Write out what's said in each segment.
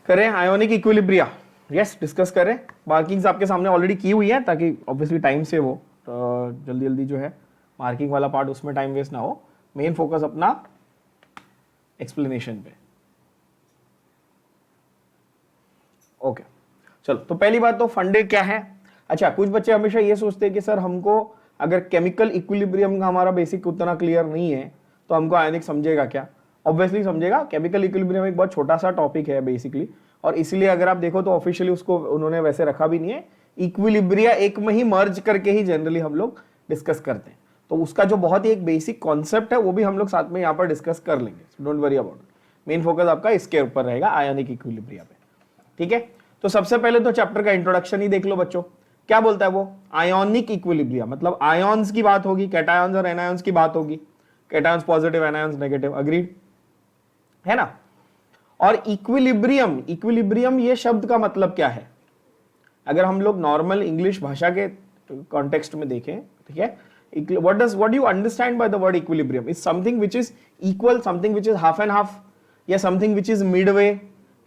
करें ionic equilibria, yes discuss करें। Markings आपके सामने ऑलरेडी की हुई है ताकि ऑब्वियसली टाइम सेव हो, तो जल्दी जल्दी जो है मार्किंग वाला पार्ट उसमें टाइम वेस्ट ना हो, मेन फोकस अपना एक्सप्लेनेशन पे। ओके चलो, तो पहली बात तो फंडे क्या है। अच्छा, कुछ बच्चे हमेशा ये सोचते हैं कि सर हमको अगर केमिकल इक्विलिब्रियम का हमारा बेसिक उतना क्लियर नहीं है तो हमको आयनिक समझेगा क्या। ऑब्वियसली समझेगा, केमिकल इक्विलिब्रियम एक बहुत छोटा सा टॉपिक है बेसिकली, और इसलिए अगर आप देखो तो ऑफिशियली उसको उन्होंने वैसे रखा भी नहीं है, इक्विलिब्रिया एक में ही मर्ज करके ही जनरली हम लोग डिस्कस करते हैं। तो उसका जो बहुत ही एक बेसिक कॉन्सेप्ट है वो भी हम लोग साथ में यहाँ पर डिस्कस कर लेंगे, don't worry about it. Main focus आपका इसके ऊपर रहेगा, आयनिक इक्विलिब्रिया पे, ठीक है। तो सबसे पहले तो चैप्टर का इंट्रोडक्शन ही देख लो बच्चों, क्या बोलता है वो, आयोनिक इक्विलिब्रिया मतलब आयॉन्स की बात होगी, कैटायंस और एनायंस की बात होगी, cations positive anions negative, agreed है ना। और इक्विलिब्रियम, इक्विलिब्रियम ये शब्द का मतलब क्या है, अगर हम लोग नॉर्मल इंग्लिश भाषा के कॉन्टेक्स्ट में देखें, ठीक है, what do you understand by the word equilibrium? Is something which is equal, something which is half and half, या something which is midway,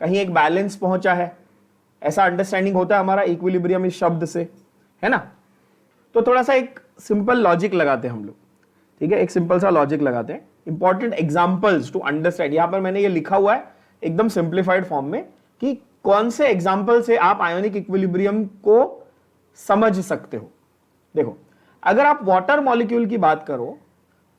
कहीं एक बैलेंस पहुंचा है, ऐसा अंडरस्टैंडिंग होता है हमारा इक्विलिब्रियम इस शब्द से, है ना। तो थोड़ा सा एक सिंपल लॉजिक लगाते हैं हम लोग, ठीक है, एक सिंपल सा लॉजिक लगाते हैं, इंपॉर्टेंट एग्जांपल्स टू अंडरस्टैंड। यहां पर मैंने ये लिखा हुआ है एकदम सिंप्लीफाइड फॉर्म में कि कौन से एग्जांपल से आप आयोनिक इक्विलिब्रियम को समझ सकते हो। देखो, अगर आप वाटर मॉलिक्यूल की बात करो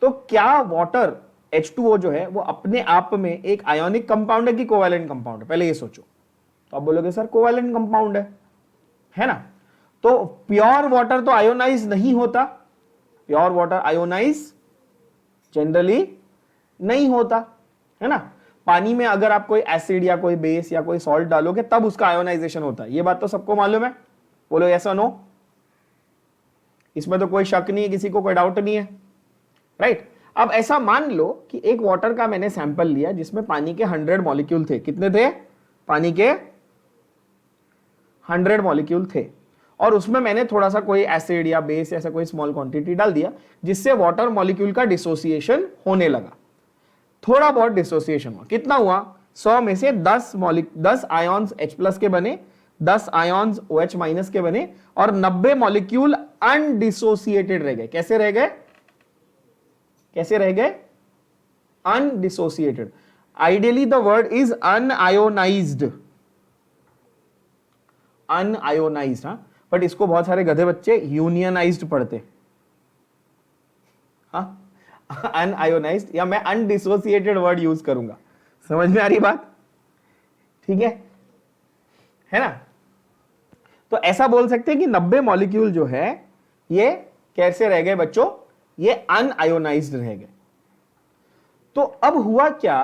तो क्या वाटर H2O जो है वो अपने आप में एक आयोनिक कंपाउंड है कि कोवैलेंट कंपाउंड है, पहले ये सोचो। तो आप बोलोगे सर कोवैलेंट कंपाउंड है ना। तो प्योर वाटर तो आयोनाइज नहीं होता, प्योर वाटर आयोनाइज जनरली नहीं होता, है ना। पानी में अगर आप कोई एसिड या कोई बेस या कोई सॉल्ट डालोगे तब उसका आयोनाइजेशन होता है, ये बात तो सबको मालूम है, बोलो यस और नो, इसमें तो कोई शक नहीं है, किसी को कोई डाउट नहीं है, राइट। अब ऐसा मान लो कि एक वाटर का मैंने सैंपल लिया जिसमें पानी के 100 मॉलिक्यूल थे, कितने थे, पानी के 100 मॉलिक्यूल थे, और उसमें मैंने थोड़ा सा कोई एसिड या बेस ऐसा कोई स्मॉल क्वांटिटी डाल दिया जिससे वाटर मॉलिक्यूल का डिसोसिएशन होने लगा, थोड़ा बहुत डिसोसिएशन हुआ, कितना हुआ, 100 में से 10 आयॉन्स H+ के बने, 10 आयॉन्स OH- के बने, और 90 मॉलिक्यूल अनडिसोसिएटेड रह गए। कैसे रह गए, कैसे रह गए, undissociated. Ideally the word is unionised, unionised, हाँ, बट इसको बहुत सारे गधे बच्चे यूनियनाइज्ड पढ़ते, हाँ, अनआयोनाइज्ड या मैं अनडिसोसिएटेड वर्ड यूज करूंगा, समझ में आ रही बात, ठीक है ना। तो ऐसा बोल सकते हैं कि 90 मॉलिक्यूल जो है ये कैसे रह गए बच्चों, ये अनआयोनाइज्ड रह गए। तो अब हुआ क्या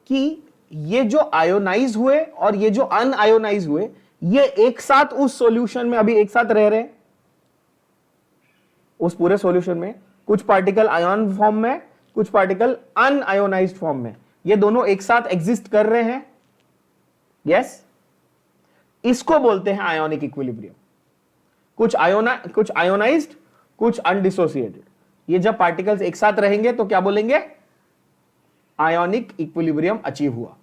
कि ये जो आयोनाइज हुए और ये जो अनआयोनाइज हुए ये एक साथ उस सॉल्यूशन में अभी एक साथ रह रहे हैं, उस पूरे सॉल्यूशन में कुछ पार्टिकल आयन फॉर्म में, कुछ पार्टिकल अनआयोनाइज्ड फॉर्म में, ये दोनों एक साथ एग्जिस्ट कर रहे हैं, यस। इसको बोलते हैं आयोनिक इक्विलिब्रियम। कुछ आयोनाइज्ड, कुछ अनडिसोसिएटेड, ये जब पार्टिकल्स एक साथ रहेंगे तो क्या बोलेंगे, आयोनिक इक्विलिब्रियम अचीव हुआ।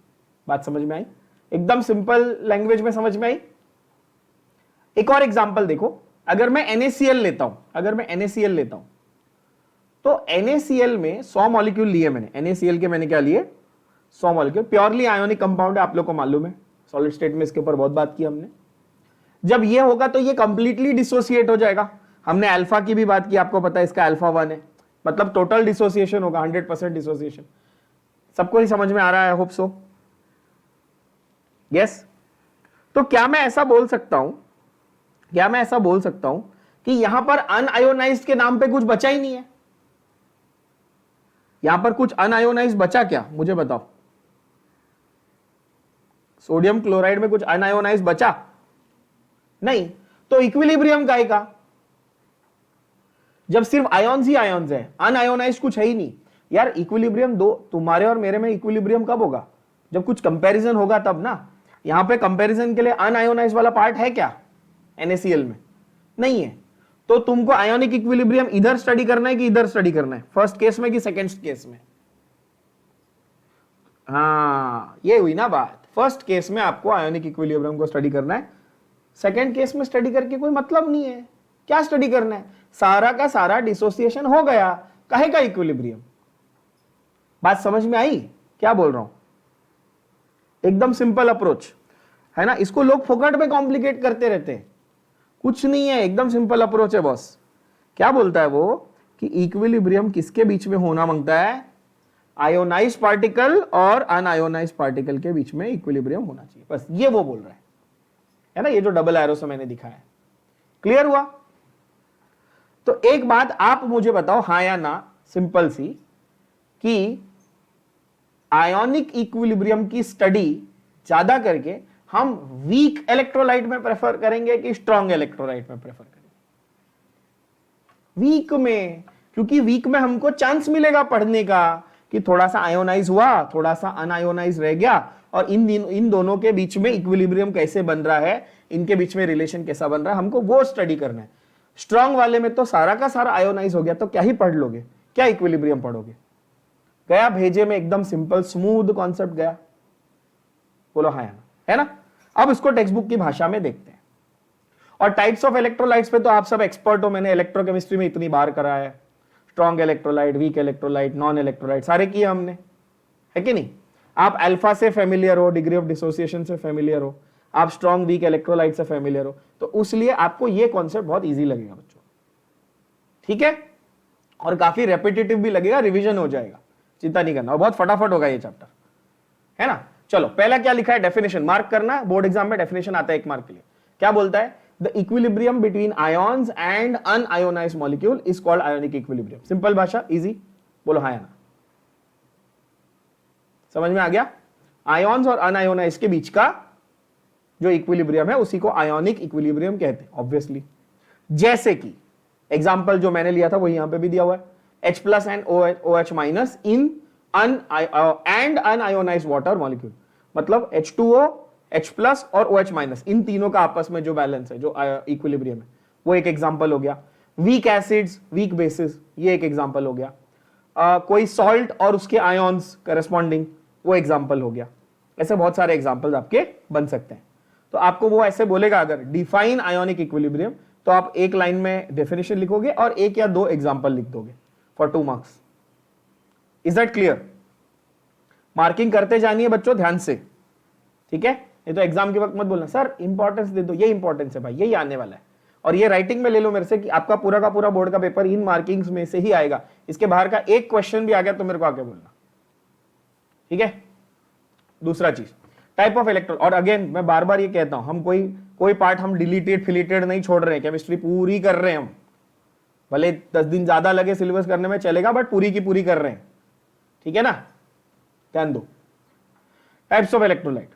बात समझ में आई, एकदम सिंपल लैंग्वेज में समझ में आई। एक और एग्जांपल देखो, अगर मैं NaCl लेता हूं, अगर मैं NaCl लेता हूं तो NaCl में 100 मॉलिक्यूल लिए मैंने, NaCl के मैंने क्या लिए, 100 मॉलिक्यूल, प्योरली आयोनिक कंपाउंड है, आप लोग को मालूम है, सॉलिड स्टेट में इसके ऊपर बहुत बात की हमने। जब ये होगा तो ये कंप्लीटली डिसोसिएट हो जाएगा, हमने अल्फा की भी बात की, आपको पता है इसका अल्फा 1 है, मतलब टोटल डिसोसिएशन होगा, 100% डिसोसिएशन। सबको ही समझ में आ रहा है, होप सो, यस। तो क्या मैं ऐसा बोल सकता हूं, क्या मैं ऐसा बोल सकता हूं कि यहां पर अनआयोनाइज्ड के नाम पे कुछ बचा ही नहीं है, यहां पर कुछ अनआयोनाइज्ड बचा क्या, मुझे बताओ, सोडियम क्लोराइड में कुछ अनआयोनाइज्ड बचा नहीं, तो इक्विलिब्रियम का ही का, जब सिर्फ आयॉन्स ही आयॉन्स है, अनआयोनाइज्ड कुछ है ही नहीं यार। इक्विलिब्रियम दो, तुम्हारे और मेरे में इक्विलिब्रियम कब होगा, जब कुछ कंपैरिजन होगा तब ना। यहां पे कंपैरिजन के लिए अनआयोनाइज्ड वाला पार्ट है क्या NaCl में, नहीं है। तो तुमको आयोनिक इक्विलिब्रियम इधर स्टडी करना है कि इधर स्टडी करना है, फर्स्ट केस में कि सेकंड केस में, हाँ ये हुई ना बात, फर्स्ट केस में आपको आयोनिक इक्विलिब्रियम को स्टडी करना है, सेकंड केस में स्टडी करके कोई मतलब नहीं है। क्या स्टडी करना है? सारा का सारा डिसोसिएशन हो गया, काहे का इक्विलिब्रियम। बात समझ में आई क्या बोल रहा हूं? एकदम सिंपल अप्रोच है ना। इसको लोग फोकट में कॉम्प्लिकेट करते रहते हैं, कुछ नहीं है, एकदम सिंपल अप्रोच है बॉस। क्या बोलता है वो कि इक्विलिब्रियम किसके बीच में होना मांगता है? आयोनाइज्ड पार्टिकल और अनआयोनाइज्ड पार्टिकल के बीच में इक्विलिब्रियम होना चाहिए, बस ये वो बोल रहा है ना। ये जो डबल एरो से मैंने दिखाया है, क्लियर हुआ? तो एक बात आप मुझे बताओ, हां या ना, सिंपल सी, कि आयोनिक इक्विलिब्रियम की स्टडी ज्यादा करके हम वीक इलेक्ट्रोलाइट में प्रेफर करेंगे कि स्ट्रॉन्ग इलेक्ट्रोलाइट में प्रेफर करेंगे? वीक में, क्योंकि वीक में हमको चांस मिलेगा पढ़ने का कि थोड़ा सा आयोनाइज हुआ, थोड़ा सा अनआयोनाइज रह गया, और इन दोनों के बीच में इक्विलिब्रियम कैसे बन रहा है, इनके बीच में रिलेशन कैसा बन रहा है, हमको वो स्टडी करना है। स्ट्रॉन्ग वाले में तो सारा का सारा आयोनाइज हो गया, तो क्या ही पढ़ लोगे, क्या इक्विलिब्रियम पढ़ोगे? गया भेजे में, एकदम सिंपल स्मूथ कॉन्सेप्ट गया। बोलो हाँ है ना। अब इसको टेक्स्ट बुक की भाषा में देखते हैं। और टाइप्स ऑफ इलेक्ट्रोलाइट्स पे तो आप सब एक्सपर्ट हो, मैंने इलेक्ट्रोकेमिस्ट्री में इतनी बार करा है। Strong electrolyte, weak electrolyte, non electrolyte, सारे किए हमने, है कि नहीं? आप अल्फा से फेमिलियर हो, डिग्री ऑफ डिसोसिएशन से फेमिलियर हो, आप स्ट्रॉन्ग वीक इलेक्ट्रोलाइट से फेमिलियर हो, तो उसलिए आपको ये कॉन्सेप्ट बहुत इजी लगेगा बच्चों, ठीक है? और काफी रेपिटेटिव भी लगेगा, रिवीजन हो जाएगा, चिंता नहीं करना, और बहुत फटाफट होगा ये चैप्टर, है ना। चलो पहला क्या लिखा है, डेफिनेशन मार्क करना, बोर्ड एग्जाम में डेफिनेशन आता है 1 मार्क के लिए। क्या बोलता है? The equilibrium between ions and unionised molecule is called ionic equilibrium. Simple भाषा, इजी, बोलो हाँ या ना। समझ में आ गया? आयॉन्स और अनआयोनाइज्ड के बीच का जो इक्विलिब्रियम है उसी को आयोनिक इक्विलिब्रियम कहते हैं, ऑब्वियसली। जैसे कि एग्जांपल जो मैंने लिया था वही यहां पे भी दिया हुआ है, H+ and OH- in and unionised water molecule, मतलब H2O, H+ और OH-, इन तीनों का आपस में जो बैलेंस है, जो इक्विलिब्रियम है, वो एक एग्जांपल हो गया। वीक एसिड्स, वीक बेसिस, ये एक एग्जांपल हो गया। कोई सॉल्ट और उसके आयॉन्स करस्पॉन्डिंग, वो एग्जांपल हो गया। ऐसे बहुत सारे एग्जांपल्स आपके बन सकते हैं। तो आपको वो ऐसे बोलेगा, अगर डिफाइन आयोनिक इक्विलिब्रियम, तो आप एक लाइन में डेफिनेशन लिखोगे और 1 या 2 एग्जांपल लिख दोगे for 2 marks. Is that clear? Marking करते जानिए बच्चों ध्यान से, ठीक है? ये तो एग्जाम के वक्त मत बोलना सर इंपॉर्टेंस दे दो, ये इंपॉर्टेंस है भाई, यही आने वाला है। और ये राइटिंग में ले लो मेरे से कि आपका पूरा का पूरा बोर्ड का पेपर इन मार्किंग्स में से ही आएगा, इसके बाहर का एक क्वेश्चन भी आ गया तो मेरे को आके बोलना, ठीक है? दूसरा चीज, टाइप ऑफ इलेक्ट्रॉन। और अगेन मैं बार बार ये कहता हूं, हम कोई पार्ट हम डिलीटेड फिलिटेड नहीं छोड़ रहे हैं, केमिस्ट्री पूरी कर रहे हैं हम। भले 10 दिन ज्यादा लगे सिलेबस करने में चलेगा, बट पूरी की पूरी कर रहे हैं, ठीक है ना? ध्यान दो। Types of electrolyte,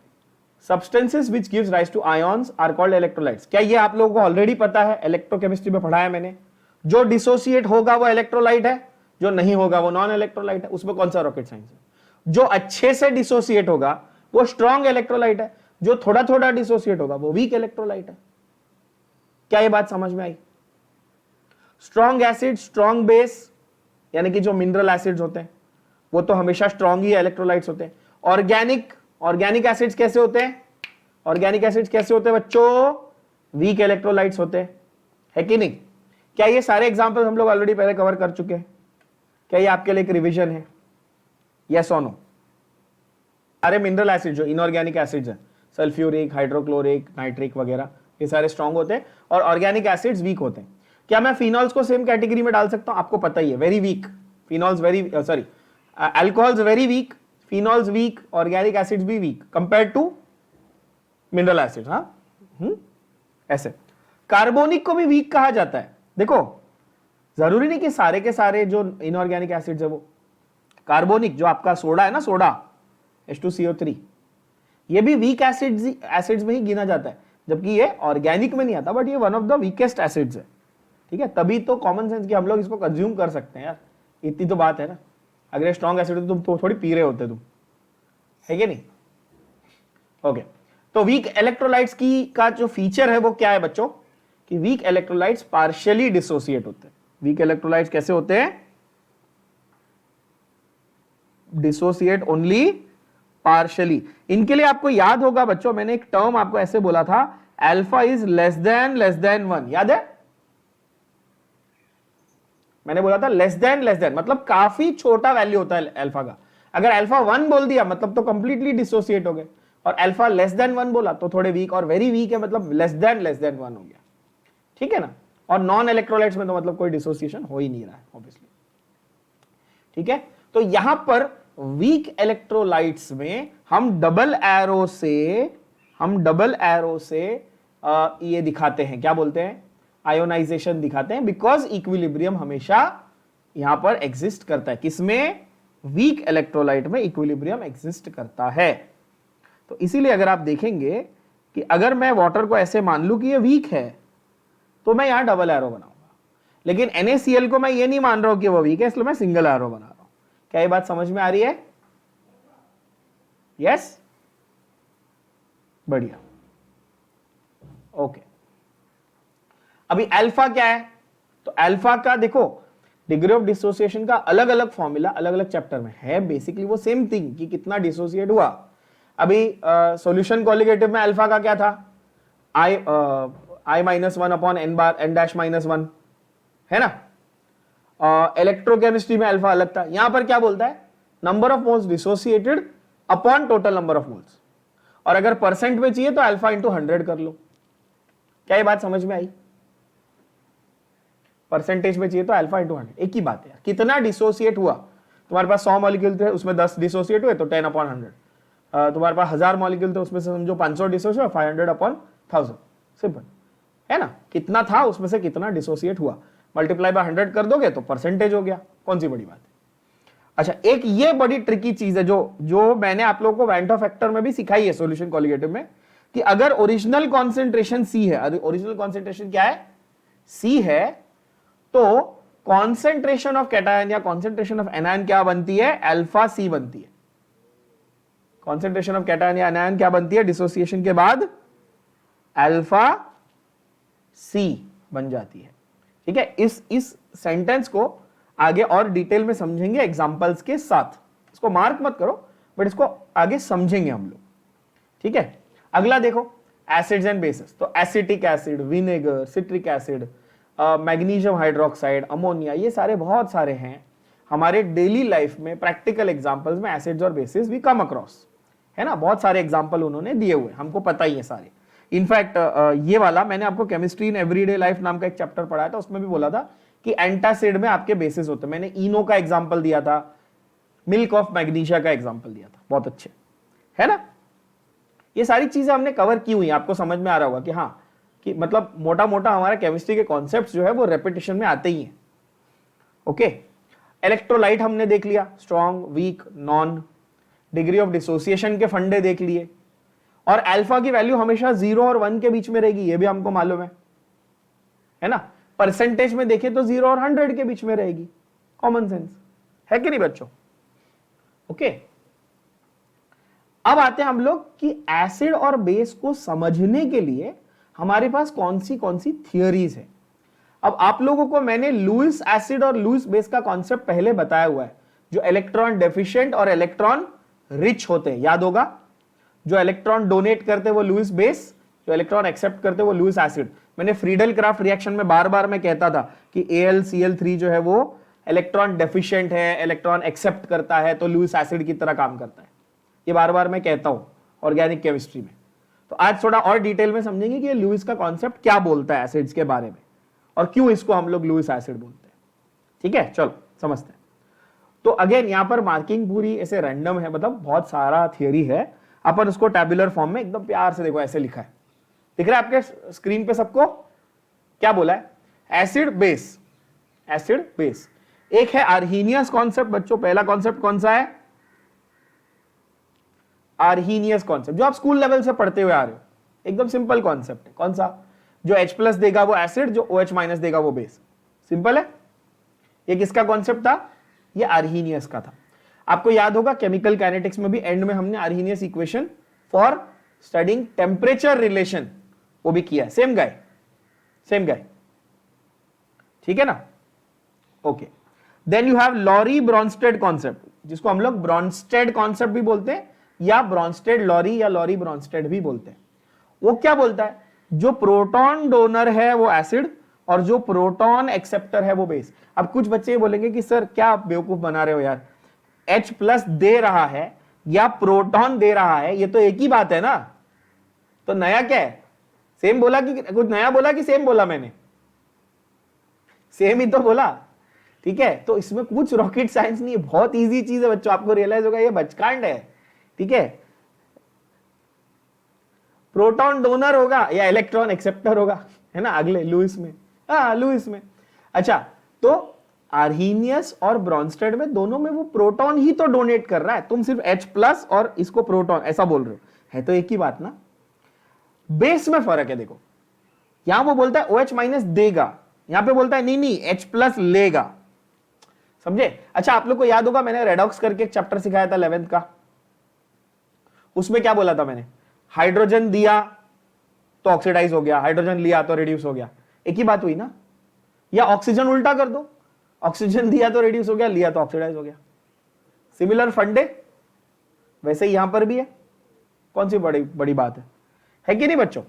substances which gives rise to ions are called electrolytes. क्या ये आप लोगों को ऑलरेडी पता है? इलेक्ट्रोकेमिस्ट्री में पढ़ाया मैंने। जो डिसोसिएट होगा वो इलेक्ट्रोलाइट है, जो नहीं होगा वो नॉन इलेक्ट्रोलाइट है। उसमें कौन सा रॉकेट साइंस है? जो अच्छे से डिसोसिएट होगा वो स्ट्रॉन्ग इलेक्ट्रोलाइट है, जो थोड़ा थोड़ा डिसोसिएट होगा वो वीक इलेक्ट्रोलाइट है। क्या ये बात समझ में आई? स्ट्रॉन्ग एसिड, स्ट्रॉन्ग बेस, यानी कि जो मिनरल एसिड्स होते हैं वो तो हमेशा स्ट्रॉन्ग ही इलेक्ट्रोलाइट्स होते हैं। ऑर्गेनिक एसिड्स कैसे होते हैं? ऑर्गेनिक एसिड्स कैसे होते हैं बच्चों? वीक इलेक्ट्रोलाइट्स होते हैं, है कि नहीं? क्या ये सारे एग्जांपल हम लोग ऑलरेडी पहले कवर कर चुके हैं? क्या ये आपके लिए एक रिवीजन है? यस और नो? सारे मिनरल एसिड जो इनऑर्गेनिक एसिड्स हैं, सल्फ्यूरिक, हाइड्रोक्लोरिक, नाइट्रिक वगैरह, ये सारे स्ट्रॉन्ग होते हैं और ऑर्गेनिक एसिड्स वीक होते हैं। क्या मैं फिनॉल्स को सेम कैटेगरी में डाल सकता हूं? आपको पता ही है, very weak, phenols very sorry alcohols very weak, phenols weak, organic acids भी weak compare to mineral acids. हाँ, ऐसे कार्बोनिक को भी वीक कहा जाता है। देखो जरूरी नहीं कि सारे के सारे जो इनऑर्गेनिक एसिड्स है वो, कार्बोनिक जो आपका सोडा है ना, सोडा H2CO3, ये भी वीक एसिड्स में ही गिना जाता है, जबकि ये ऑर्गेनिक में नहीं आता, बट ये one of the weakest acids है, ठीक है? तभी तो कॉमन सेंस कि हम लोग इसको कंज्यूम कर सकते हैं यार, इतनी तो बात है ना। अगर स्ट्रॉन्ग एसिड तो तुम थोड़ी पी रहे होते तुम, है कि नहीं? ओके, तो वीक इलेक्ट्रोलाइट्स की का जो फीचर है वो क्या है बच्चों? कि वीक इलेक्ट्रोलाइट्स पार्शियली डिसोसिएट होते हैं। वीक इलेक्ट्रोलाइट्स कैसे होते हैं? Dissociate only partially. इनके लिए आपको याद होगा बच्चों, मैंने एक टर्म आपको ऐसे बोला था, अल्फा इज लेस देन 1, याद है? मैंने बोला था लेस देन मतलब काफी छोटा वैल्यू होता है अल्फा का। अगर अल्फा 1 बोल दिया मतलब तो कंप्लीटली डिसोसिएट हो गए, और अल्फा लेस देन 1 बोला तो थोड़े वीक, और वेरी वीक है मतलब लेस देन 1 हो गया, ठीक है ना? और नॉन इलेक्ट्रोलाइट्स में तो मतलब कोई डिसोसिएशन हो ही नहीं रहा है ऑब्वियसली, ठीक है? तो यहां पर वीक इलेक्ट्रोलाइट्स में हम डबल एरो से ये दिखाते हैं, क्या बोलते हैं? आयोनाइजेशन दिखाते हैं, बिकॉज इक्विलिब्रियम हमेशा यहां पर एग्जिस्ट करता है। किसमें? वीक इलेक्ट्रोलाइट में इक्विलिब्रियम एग्जिस्ट करता है। तो इसीलिए अगर आप देखेंगे कि अगर मैं वाटर को ऐसे मान लूं कि ये वीक है तो मैं यहां डबल एरो बनाऊंगा, लेकिन NaCl को मैं ये नहीं मान रहा हूं कि वो वीक है, इसलिए मैं सिंगल एरो बना रहा हूं। क्या ये बात समझ में आ रही है? यस, बढ़िया, ओके। अभी अल्फा क्या है? तो अल्फा का देखो डिग्री ऑफ डिसोसिएशन का अलग अलग फॉर्मूला अलग अलग चैप्टर में है, बेसिकली वो सेम थिंग कि कितना डिसोसिएट हुआ। अभी सॉल्यूशन कोलिगेटिव में अल्फा का क्या था? I-1 अपॉन n-1 है ना? इलेक्ट्रोकेमिस्ट्री में अल्फा अलग था। यहां पर क्या बोलता है? Number of moles dissociated upon total number of moles, और अगर परसेंट में चाहिए तो अल्फा इंटू 100 कर लो। क्या ये बात समझ में आई? परसेंटेज में चाहिए तो अल्फा इंटू 100, एक ही बात है यार। कितना डिसोसिएट हुआ? तुम्हारे पास 100 मॉलिक्यूल थे, उसमें 10 डिसोसिएट हुए तो 10 अपॉन 100। तुम्हारे पास 1000 मॉलिक्यूल थे, उसमें से समझो 500 डिसोसिएट, 500 अपॉन 1000, सिंपल है ना? कितना था उसमें से कितना डिसोसिएट हुआ, मल्टीप्लाई बाय 100 कर दोगे तो परसेंटेज हो गया। कौन सी बड़ी बात है? अच्छा, एक ये बड़ी ट्रिकी चीज है जो मैंने आप लोगों को वेंट ऑफ फैक्टर में भी सिखाई है सॉल्यूशन कोलिगेटिव में, कि अगर ओरिजिनल कॉन्सेंट्रेशन C है, ओरिजिनल कॉन्सेंट्रेशन क्या है? C है, तो कॉन्सेंट्रेशन ऑफ कैटायन या कॉन्सेंट्रेशन ऑफ एनायन क्या बनती है? अल्फा C बनती है। कॉन्सेंट्रेशन ऑफ कैटायन या एनायन क्या बनती है डिसोसिएशन के बाद? अल्फा C बन जाती है, ठीक है? इस सेंटेंस को आगे और डिटेल में समझेंगे एग्जांपल्स के साथ। इसको मार्क मत करो, बट इसको आगे समझेंगे हम लोग, ठीक है? अगला देखो, एसिड्स एंड बेसिस। तो acetic acid, vinegar, citric acid, magnesium hydroxide, ammonia, ये सारे बहुत सारे हैं हमारे डेली लाइफ में। प्रैक्टिकल एग्जांपल्स में एसिड्स और बेसिस भी कम अक्रॉस, है ना? बहुत सारे एग्जांपल उन्होंने दिए हुए, हमको पता ही है सारे। इनफैक्ट ये वाला मैंने आपको केमिस्ट्री इन एवरीडे लाइफ नाम का एक चैप्टर पढ़ाया था, उसमें भी बोला था कि एंटासिड में आपके बेसिस होते हैं। मैंने इनो का एग्जांपल दिया था, मिल्क ऑफ मैग्नीशिया का एग्जांपल दिया था, बहुत अच्छे, है ना? ये सारी चीजें हमने कवर की हुई, आपको समझ में आ रहा होगा कि हाँ, कि मतलब मोटा मोटा हमारा केमिस्ट्री के कॉन्सेप्ट्स जो है वो रेपिटेशन में आते ही हैं। ओके, इलेक्ट्रोलाइट हमने देख लिया, strong, weak, non. Degree of dissociation के फंडे देख लिए, और अल्फा की वैल्यू हमेशा 0 और 1 के बीच में रहेगी, ये भी हमको मालूम है ना? परसेंटेज में देखें तो 0 और 100 के बीच में रहेगी, कॉमन सेंस है कि नहीं बच्चों? ओके, अब आते हैं हम लोग कि एसिड और बेस को समझने के लिए हमारे पास कौन सी थियरीज है। अब आप लोगों को मैंने लुईस एसिड और लुईस बेस का कॉन्सेप्ट पहले बताया हुआ है, जो इलेक्ट्रॉन डेफिशिएंट और इलेक्ट्रॉन रिच होते हैं, याद होगा? जो इलेक्ट्रॉन डोनेट करते वो लुईस बेस, जो इलेक्ट्रॉन एक्सेप्ट करते वो लुईस एसिड। मैंने फ्रीडल क्राफ्ट रिएक्शन में बार बार मैं कहता था कि AlCl3 जो है वो इलेक्ट्रॉन डेफिशिएंट है, इलेक्ट्रॉन एक्सेप्ट करता है, तो लुईस एसिड की तरह काम करता है। ये बार बार मैं कहता हूं ऑर्गेनिक केमिस्ट्री में। तो आज थोड़ा और डिटेल में समझेंगे कि ये लुईस का कॉन्सेप्ट क्या बोलता है एसिड्स के बारे में, और क्यों इसको हम लोग लुईस एसिड बोलते हैं। ठीक है, चलो समझते हैं। तो अगेन यहां पर मार्किंग पूरी ऐसे रैंडम है, मतलब बहुत सारा थियरी है, अपन उसको टैबुलर फॉर्म में एकदम प्यार से देखो ऐसे लिखा है, दिख रहा है आपके स्क्रीन पे सबको? क्या बोला है? Acid base, acid base. एक है आर्हीनियस कॉन्सेप्ट बच्चों, पहला कॉन्सेप्ट कौन सा है? आर्हीनियस कॉन्सेप्ट, जो आप स्कूल लेवल से पढ़ते हुए आ रहे हो, एकदम सिंपल कॉन्सेप्ट है। कौन सा? जो H+ देगा वो एसिड, जो OH- देगा वो बेस। सिंपल है। ये किसका कॉन्सेप्ट था? ये आर्हीनियस का था। आपको याद होगा केमिकल काइनेटिक्स में भी एंड में हमने Arrhenius equation for studying temperature relation वो भी किया है। सेम गाय, ठीक है ना? Okay, then you have Lowry Bronsted concept, जिसको हम लोग ब्रॉन्स्टेड कॉन्सेप्ट भी बोलते हैं, या ब्रॉन्स्टेड लॉरी या लॉरी ब्रॉन्स्टेड भी बोलते हैं। वो क्या बोलता है, जो प्रोटॉन डोनर है वो एसिड और जो प्रोटॉन एक्सेप्टर है वो बेस। अब कुछ बच्चे ये बोलेंगे कि सर क्या आप बेवकूफ बना रहे हो यार, H प्लस दे रहा है या प्रोटॉन दे रहा है, ये तो एक ही बात है ना, तो नया क्या है, सेम बोला कि कुछ नया बोला कि सेम बोला मैंने, सेम ही तो बोला, ठीक है। तो इसमें कुछ रॉकेट साइंस नहीं है, बहुत इजी चीज है बच्चों, आपको रियलाइज होगा ये बचकांड है, ठीक है। प्रोटॉन डोनर होगा या इलेक्ट्रॉन एक्सेप्टर होगा, है ना, अगले लुईस में, हाँ लुईस में। अच्छा, तो आर्हीनियस और ब्रॉन्स्टेड में दोनों में वो प्रोटॉन ही तो डोनेट कर रहा है, तुम सिर्फ H प्लस और इसको प्रोटॉन ऐसा बोल रहे हो, है तो एक ही बात ना। बेस में फर्क है, देखो यहां वो बोलता है OH माइनस देगा, यहां पे बोलता है नहीं नहीं H प्लस लेगा, समझे। अच्छा, आप लोग को याद होगा मैंने रेडॉक्स करके एक चैप्टर सिखाया था 11th का, उसमें क्या बोला था मैंने, हाइड्रोजन दिया तो ऑक्सीडाइज हो गया, हाइड्रोजन लिया तो रिड्यूस हो गया, एक ही बात हुई ना। या ऑक्सीजन उल्टा कर दो, ऑक्सीजन दिया तो रिड्यूस हो गया, लिया तो ऑक्सीडाइज हो गया। सिमिलर फंडे वैसे ही यहां पर भी है, कौन सी बड़ी बड़ी बात है कि नहीं बच्चों।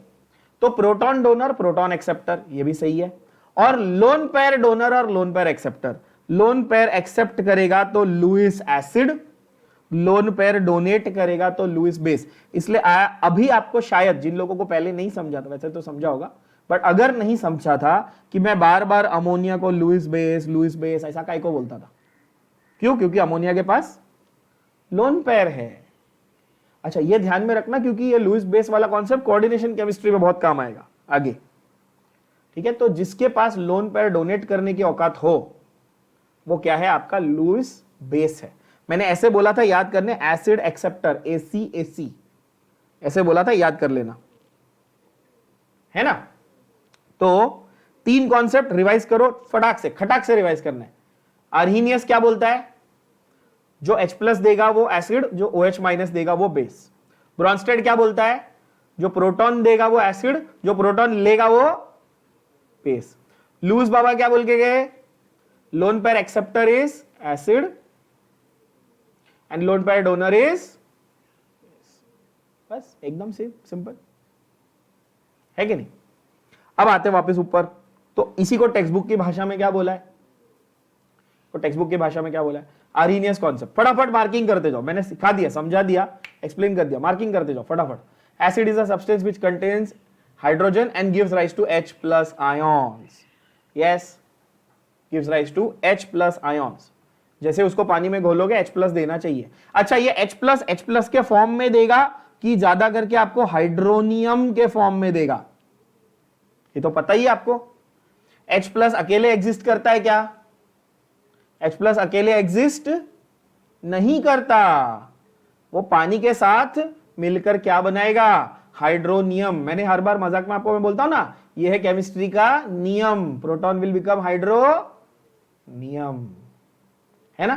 तो प्रोटॉन डोनर प्रोटॉन एक्सेप्टर ये भी सही है, और लोन पेयर डोनर और lone pair acceptor, lone pair accept करेगा तो Lewis acid, lone pair donate करेगा तो लुईस बेस। इसलिए अभी आपको शायद, जिन लोगों को पहले नहीं समझा था, वैसे तो समझा होगा, बट अगर नहीं समझा था कि मैं बार बार अमोनिया को लुईस बेस ऐसा काहे को बोलता था, क्यों, क्योंकि अमोनिया के पास लोन पेयर है। अच्छा, ये ध्यान में रखना, क्योंकि ये लुईस बेस वाला कॉन्सेप्ट कोऑर्डिनेशन केमिस्ट्री में बहुत काम आएगा आगे, ठीक है। तो जिसके पास लोन पेयर डोनेट करने की औकात हो वो क्या है, आपका लुईस बेस है। मैंने ऐसे बोला था याद करने, एसिड एक्सेप्टर ACAC ऐसे बोला था, याद कर लेना, है ना। तो 3 कॉन्सेप्ट रिवाइज करो फटाक से, खटाक से रिवाइज करना है। आर्हीनियस क्या बोलता है, जो H प्लस देगा वो एसिड, जो OH माइनस देगा वो बेस। ब्रॉन्स्टेड क्या बोलता है, जो प्रोटॉन देगा वो एसिड, जो प्रोटॉन लेगा वो बेस। लुईस बाबा क्या बोल के गए, loan pair acceptor is acid and loan pair donor is, बस एकदम सिंपल है कि नहीं। अब आते वापस ऊपर, तो इसी को टेक्स्ट बुक की भाषा में क्या बोला है, तो टेक्स्ट बुक की भाषा में क्या बोला है, आर्हीनियस कॉन्सेप्ट। फटाफट मार्किंग करते जाओ, मैंने सिखा दिया, समझा दिया, एक्सप्लेन कर दिया, मार्किंग करते जाओ फटाफट। Acid is a substance which contains hydrogen and gives rise to H plus ions, yes, gives rise to H plus ions. जैसे उसको पानी में घोलोगे H प्लस देना चाहिए। अच्छा, ये H प्लस के फॉर्म में देगा कि ज्यादा करके आपको हाइड्रोनियम के फॉर्म में देगा, ये तो पता ही है आपको। H प्लस अकेले एग्जिस्ट करता है क्या, H प्लस अकेले एग्जिस्ट नहीं करता, वो पानी के साथ मिलकर क्या बनाएगा, हाइड्रोनियम। मैंने हर बार मजाक में आपको मैं बोलता हूं ना, ये है केमिस्ट्री का नियम, प्रोटॉन विल बिकम हाइड्रोनियम, है ना।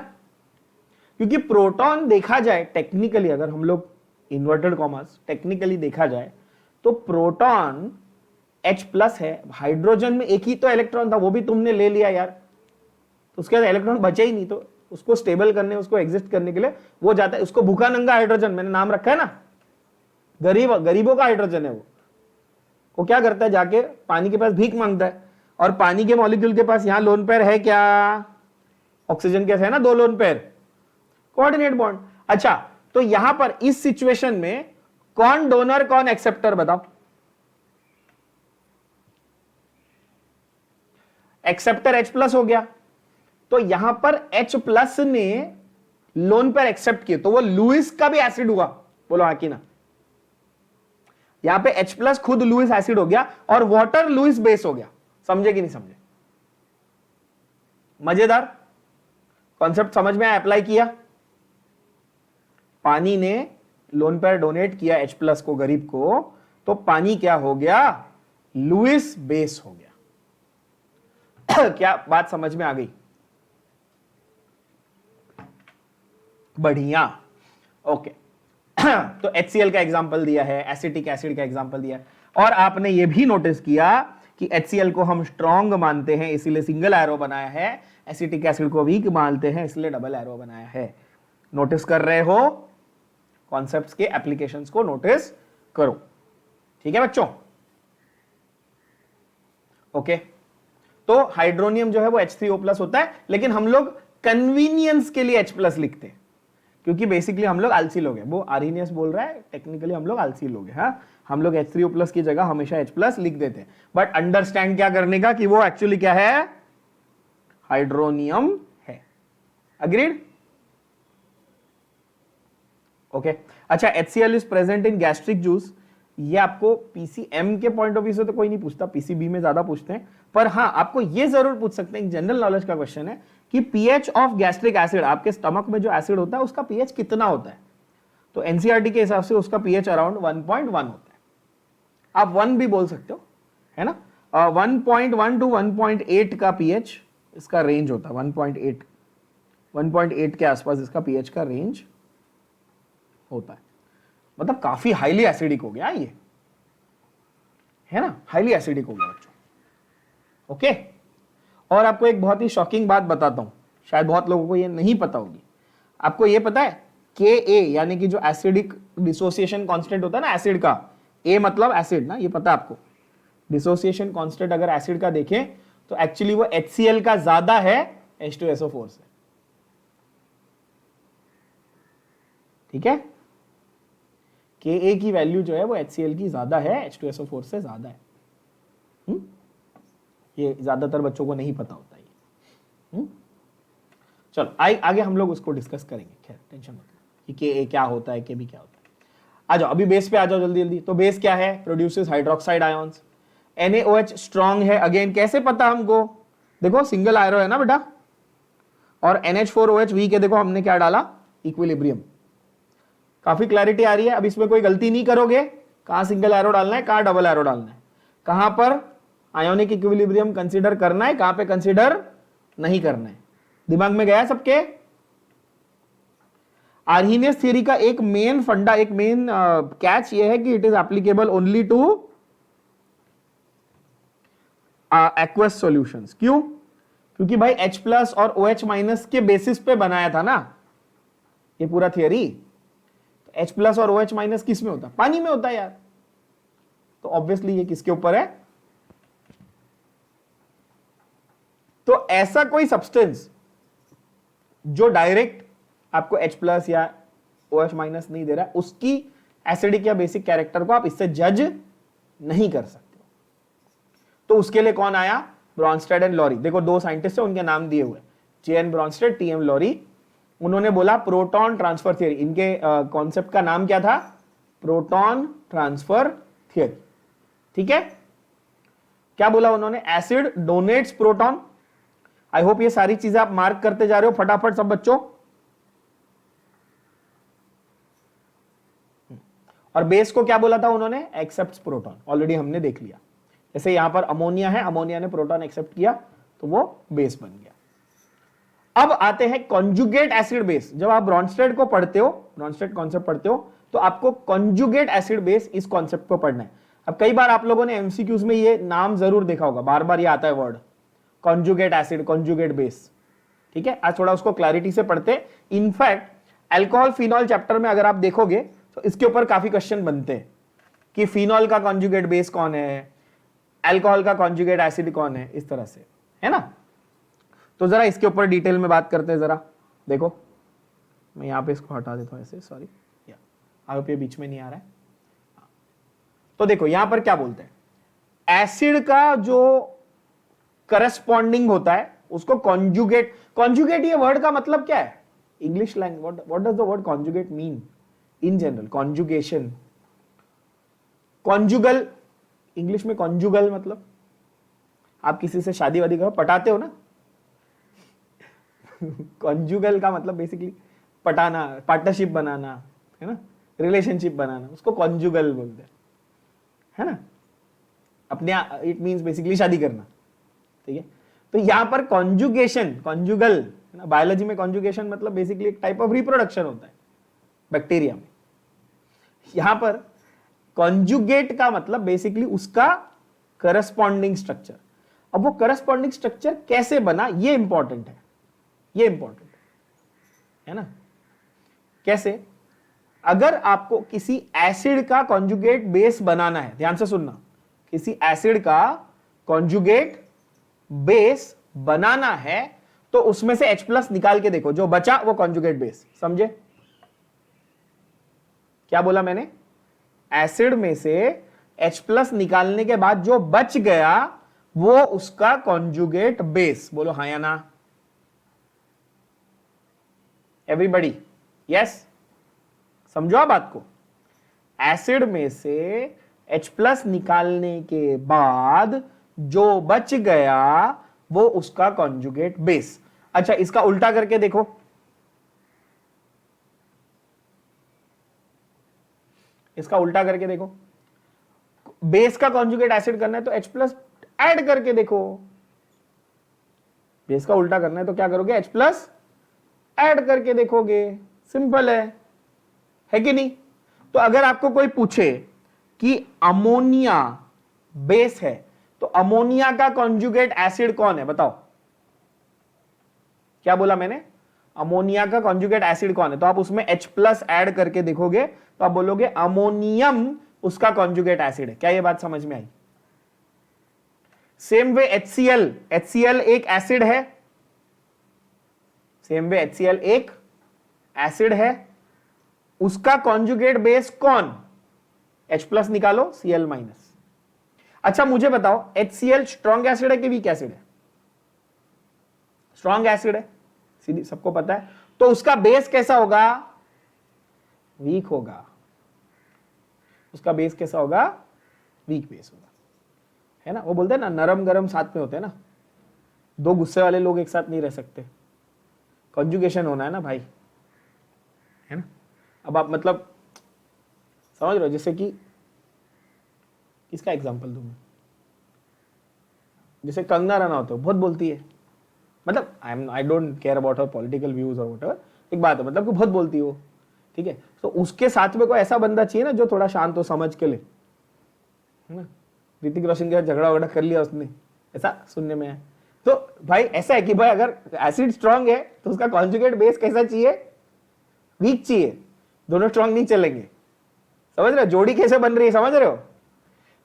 क्योंकि प्रोटॉन देखा जाए टेक्निकली, अगर हम लोग इन्वर्टेड कॉमर्स टेक्निकली देखा जाए तो प्रोटॉन H प्लस है, हाइड्रोजन में एक ही तो इलेक्ट्रॉन था, वो भी तुमने ले लिया यार, तो उसके बाद इलेक्ट्रॉन बचे ही नहीं, तो उसको स्टेबल करने, उसको एग्जिस्ट करने के लिए वो जाता है, उसको भूखा नंगा हाइड्रोजन मैंने नाम रखा है ना, गरीबों का हाइड्रोजन है वो क्या करता है, जाके पानी के पास भीख मांगता है, और पानी के मॉलिक्यूल के पास यहां लोन पेयर है क्या, ऑक्सीजन के है ना 2 लोन पेयर, कोऑर्डिनेट बॉन्ड। अच्छा, तो यहां पर इस सिचुएशन में कौन डोनर कौन एक्सेप्टर बताओ, एक्सेप्टर H प्लस हो गया, तो यहां पर H प्लस ने लोन पेयर एक्सेप्ट किए, तो वो लुईस का भी एसिड हुआ, बोलो हाँ कि ना। यहां पे H प्लस खुद लुईस एसिड हो गया और वाटर लुईस बेस हो गया, समझे कि नहीं समझे, मजेदार कॉन्सेप्ट समझ में आया, अप्लाई किया। पानी ने लोन पेयर डोनेट किया H प्लस को, गरीब को, तो पानी क्या हो गया, लुईस बेस हो गया। क्या बात समझ में आ गई, बढ़िया, ओके। तो HCl का एग्जांपल दिया है, एसिटिक एसिड का एग्जांपल दिया है, और आपने ये भी नोटिस किया कि HCl को हम स्ट्रॉन्ग मानते हैं इसलिए सिंगल एरो बनाया है, एसिटिक एसिड को वीक मानते हैं इसलिए डबल एरो बनाया है। नोटिस कर रहे हो, कॉन्सेप्ट्स के एप्लीकेशंस को नोटिस करो। ठीक है बच्चों, ओके। तो हाइड्रोनियम जो है वो H3O+ होता है, लेकिन हम लोग कन्वीनियंस के लिए H+ लिखते हैं, क्योंकि बेसिकली हम लोग आलसी लोग हैं। वो आर्हीनियस बोल रहा है, टेक्निकली हम लोग आलसी लोग हैं। हाँ, हम लोग H3O+ की जगह हमेशा H+ लिख देते हैं, बट अंडरस्टैंड क्या करने का कि वो एक्चुअली क्या है, हाइड्रोनियम है। अग्रीड? ओके। अच्छा, HCl is present in gastric juice, ये आपको पीसीएम के पॉइंट ऑफ व्यू से तो कोई नहीं पूछता, पीसीबी में ज्यादा पूछते हैं, पर हाँ आपको ये जरूर पूछ सकते हैं, जनरल नॉलेज का क्वेश्चन है कि पीएच ऑफ गैस्ट्रिक एसिड, आपके स्टमक में जो एसिड होता है उसका पीएच कितना होता है। तो एनसीईआरटी के हिसाब से उसका पीएच अराउंड 1.1 होता है, आप 1 भी बोल सकते हो, है ना। 1.1 टू 1.8 का पीएच इसका रेंज होता है, 1.8 के आसपास इसका पीएच का रेंज होता है, मतलब काफी हाईली एसिडिक हो गया ये, है ना, हाईली एसिडिक हो गया बच्चों। ओके, और आपको एक बहुत ही शॉकिंग बात बताता हूं, शायद बहुत लोगों को ये नहीं पता होगी। आपको ये पता है Ka यानी कि जो एसिडिक डिसोसिएशन कांस्टेंट होता है ना एसिड का, A मतलब एसिड ना, ये पता है आपको। डिसोसिएशन कांस्टेंट अगर एसिड का देखें तो एक्चुअली वो HCl का ज्यादा है H2SO4 से। ठीक है, Ka की वैल्यू जो है वो HCl की ज्यादा है, H2SO4 से ज्यादा है। ये ज्यादातर बच्चों को नहीं पता होता है। चलो आगे हम लोग उसको डिस्कस करेंगे, खैर टेंशन मत लो कि Ka क्या होता है, Kb क्या होता है। आ जाओ अभी बेस पे आ जाओ जल्दी जल्दी। तो बेस क्या है, produces hydroxide ions. NaOH strong है, अगेन कैसे पता हमको, देखो सिंगल आयरो है ना बेटा, और NH4OH वीक है, देखो हमने क्या डाला, इक्विलिब्रियम। काफी क्लैरिटी आ रही है, अब इसमें कोई गलती नहीं करोगे, कहां सिंगल एरो डालना है, कहां डबल एरो डालना है, कहां पर आयोनिक इक्विलिब्रियम कंसीडर करना है, कहां पे कंसीडर नहीं करना है, दिमाग में गया सबके। आर्हीनियस थ्योरी का एक मेन फंडा, एक मेन कैच ये है कि it is applicable only two aqueous solutions. क्यों? क्योंकि भाई H+ और OH- के बेसिस पे बनाया था ना ये पूरा थियरी। H+ और OH- किस में होता है, पानी में होता है यार, तो ऑब्वियसली ये किसके ऊपर है। तो ऐसा कोई सब्सटेंस जो डायरेक्ट आपको H+ या OH- नहीं दे रहा है, उसकी एसिडिक या बेसिक कैरेक्टर को आप इससे जज नहीं कर सकते। तो उसके लिए कौन आया, ब्रॉन्स्टेड एंड लॉरी। देखो दो साइंटिस्ट है, उनके नाम दिए हुए, J.N. Brønsted, T.M. लॉरी। उन्होंने बोला प्रोटॉन ट्रांसफर थियरी, इनके कॉन्सेप्ट का नाम क्या था, प्रोटॉन ट्रांसफर थियरी। ठीक है, क्या बोला उन्होंने, acid donates proton. I hope ये सारी चीजें आप मार्क करते जा रहे हो फटाफट सब बच्चों। और बेस को क्या बोला था उन्होंने, एक्सेप्ट्स प्रोटॉन, ऑलरेडी हमने देख लिया। जैसे यहां पर अमोनिया है, अमोनिया ने प्रोटॉन एक्सेप्ट किया तो वो बेस बन गया। अब आते हैं कॉन्जुगेट एसिड बेस। जब आप ब्रॉन्स्टेड को पढ़ते हो, ब्रॉन्स्टेड कॉन्सेप्ट पढ़ते हो, तो आपको कॉन्जुगेट एसिड बेस इस कॉन्सेप्ट को पढ़ना है। अब कई बार आप लोगों ने एमसीक्यूज में ये नाम जरूर देखा होगा, बार बार ये आता है word, conjugate acid, conjugate base. ठीक है, आज थोड़ा उसको क्लैरिटी से पढ़ते। इनफैक्ट अल्कोहल फिनॉल चैप्टर में अगर आप देखोगे तो इसके ऊपर काफी क्वेश्चन बनते हैं कि फिनॉल का कॉन्जुगेट बेस कौन है, अल्कोहल का कॉन्जुगेट एसिड कौन है, इस तरह से, है ना। तो जरा इसके ऊपर डिटेल में बात करते हैं। जरा देखो, मैं यहां पे इसको हटा देता हूं ऐसे, सॉरी, आई होप ये बीच में नहीं आ रहा है। तो देखो यहां पर क्या बोलते हैं, एसिड का जो करस्पॉन्डिंग होता है उसको कॉन्जुगेट। कॉन्जुगेट ये वर्ड का मतलब क्या है, English language, what does the word conjugate mean in general, conjugation, conjugal, English में कॉन्जुगल मतलब आप किसी से शादी वादी करो, पटाते हो ना कॉन्जुगल का मतलब बेसिकली पटाना, पार्टनरशिप बनाना, है ना, रिलेशनशिप बनाना, उसको कॉन्जुगल बोलते हैं, है ना, अपने, इट मींस बेसिकली शादी करना। ठीक है, तो यहां पर कॉन्जुगेशन, कॉन्जुगल, बायोलॉजी में कॉन्जुगेशन मतलब बेसिकली एक टाइप ऑफ रिप्रोडक्शन होता है बैक्टीरिया में। यहां पर कॉन्जुगेट का मतलब बेसिकली उसका करस्पॉन्डिंग स्ट्रक्चर। अब वो करस्पॉन्डिंग स्ट्रक्चर कैसे बना, ये इंपॉर्टेंट है, ये इंपॉर्टेंट है ना। कैसे, अगर आपको किसी एसिड का कॉन्जुगेट बेस बनाना है, ध्यान से सुनना, किसी एसिड का कॉन्जुगेट बेस बनाना है तो उसमें से H+ निकाल के देखो, जो बचा वो कॉन्जुगेट बेस। समझे क्या बोला मैंने? एसिड में से H+ निकालने के बाद जो बच गया वो उसका कॉन्जुगेट बेस। बोलो हाँ या ना? Everybody yes? समझो आप बात को। एसिड में से H+ निकालने के बाद जो बच गया वो उसका कॉन्जुगेट बेस। अच्छा, इसका उल्टा करके देखो, इसका उल्टा करके देखो। बेस का कॉन्जुगेट एसिड करना है तो H+ ऐड करके देखो। बेस का उल्टा करना है तो क्या करोगे? H+ ऐड करके देखोगे। सिंपल है कि नहीं? तो अगर आपको कोई पूछे कि अमोनिया बेस है तो अमोनिया का कॉन्जुगेट एसिड कौन है, बताओ। क्या बोला मैंने? अमोनिया का कॉन्जुगेट एसिड कौन है? तो आप उसमें H+ ऐड करके देखोगे तो आप बोलोगे अमोनियम उसका कॉन्जुगेट एसिड है। क्या ये बात समझ में आई? सेम वे HCl एक एसिड है। सेम वे HCl एक एसिड है, उसका कॉन्जुगेट बेस कौन? H+ निकालो, Cl-। अच्छा मुझे बताओ, HCl स्ट्रॉन्ग एसिड है कि वीक एसिड है? स्ट्रॉन्ग एसिड है, सीधी सबको पता है। तो उसका बेस कैसा होगा? वीक होगा। उसका बेस कैसा होगा? वीक बेस होगा, है ना? वो बोलते हैं ना, नरम गरम साथ में होते हैं ना, दो गुस्से वाले लोग एक साथ नहीं रह सकते। कॉन्जुगेशन होना है ना भाई, है ना? अब आप मतलब समझ रहे हो? जैसे कि किसका एग्जांपल दूं मैं? जैसे कंगना रनौत हो, बहुत बोलती है, मतलब I don't care about her political views और व्हाटएवर, एक बात है, मतलब कि बहुत बोलती हो, ठीक है? तो उसके साथ में कोई ऐसा बंदा चाहिए ना जो थोड़ा शांत हो, समझ के ले, है ना? ऋतिक रोशन के साथ झगड़ा वगड़ा कर लिया उसने, ऐसा सुनने में है। तो भाई ऐसा है कि भाई अगर एसिड स्ट्रांग है तो उसका कॉन्जुगेट बेस कैसा चाहिए? वीक चाहिए। दोनों स्ट्रांग नहीं चलेंगे। समझ रहे हो जोड़ी कैसे बन रही है? समझ रहे हो?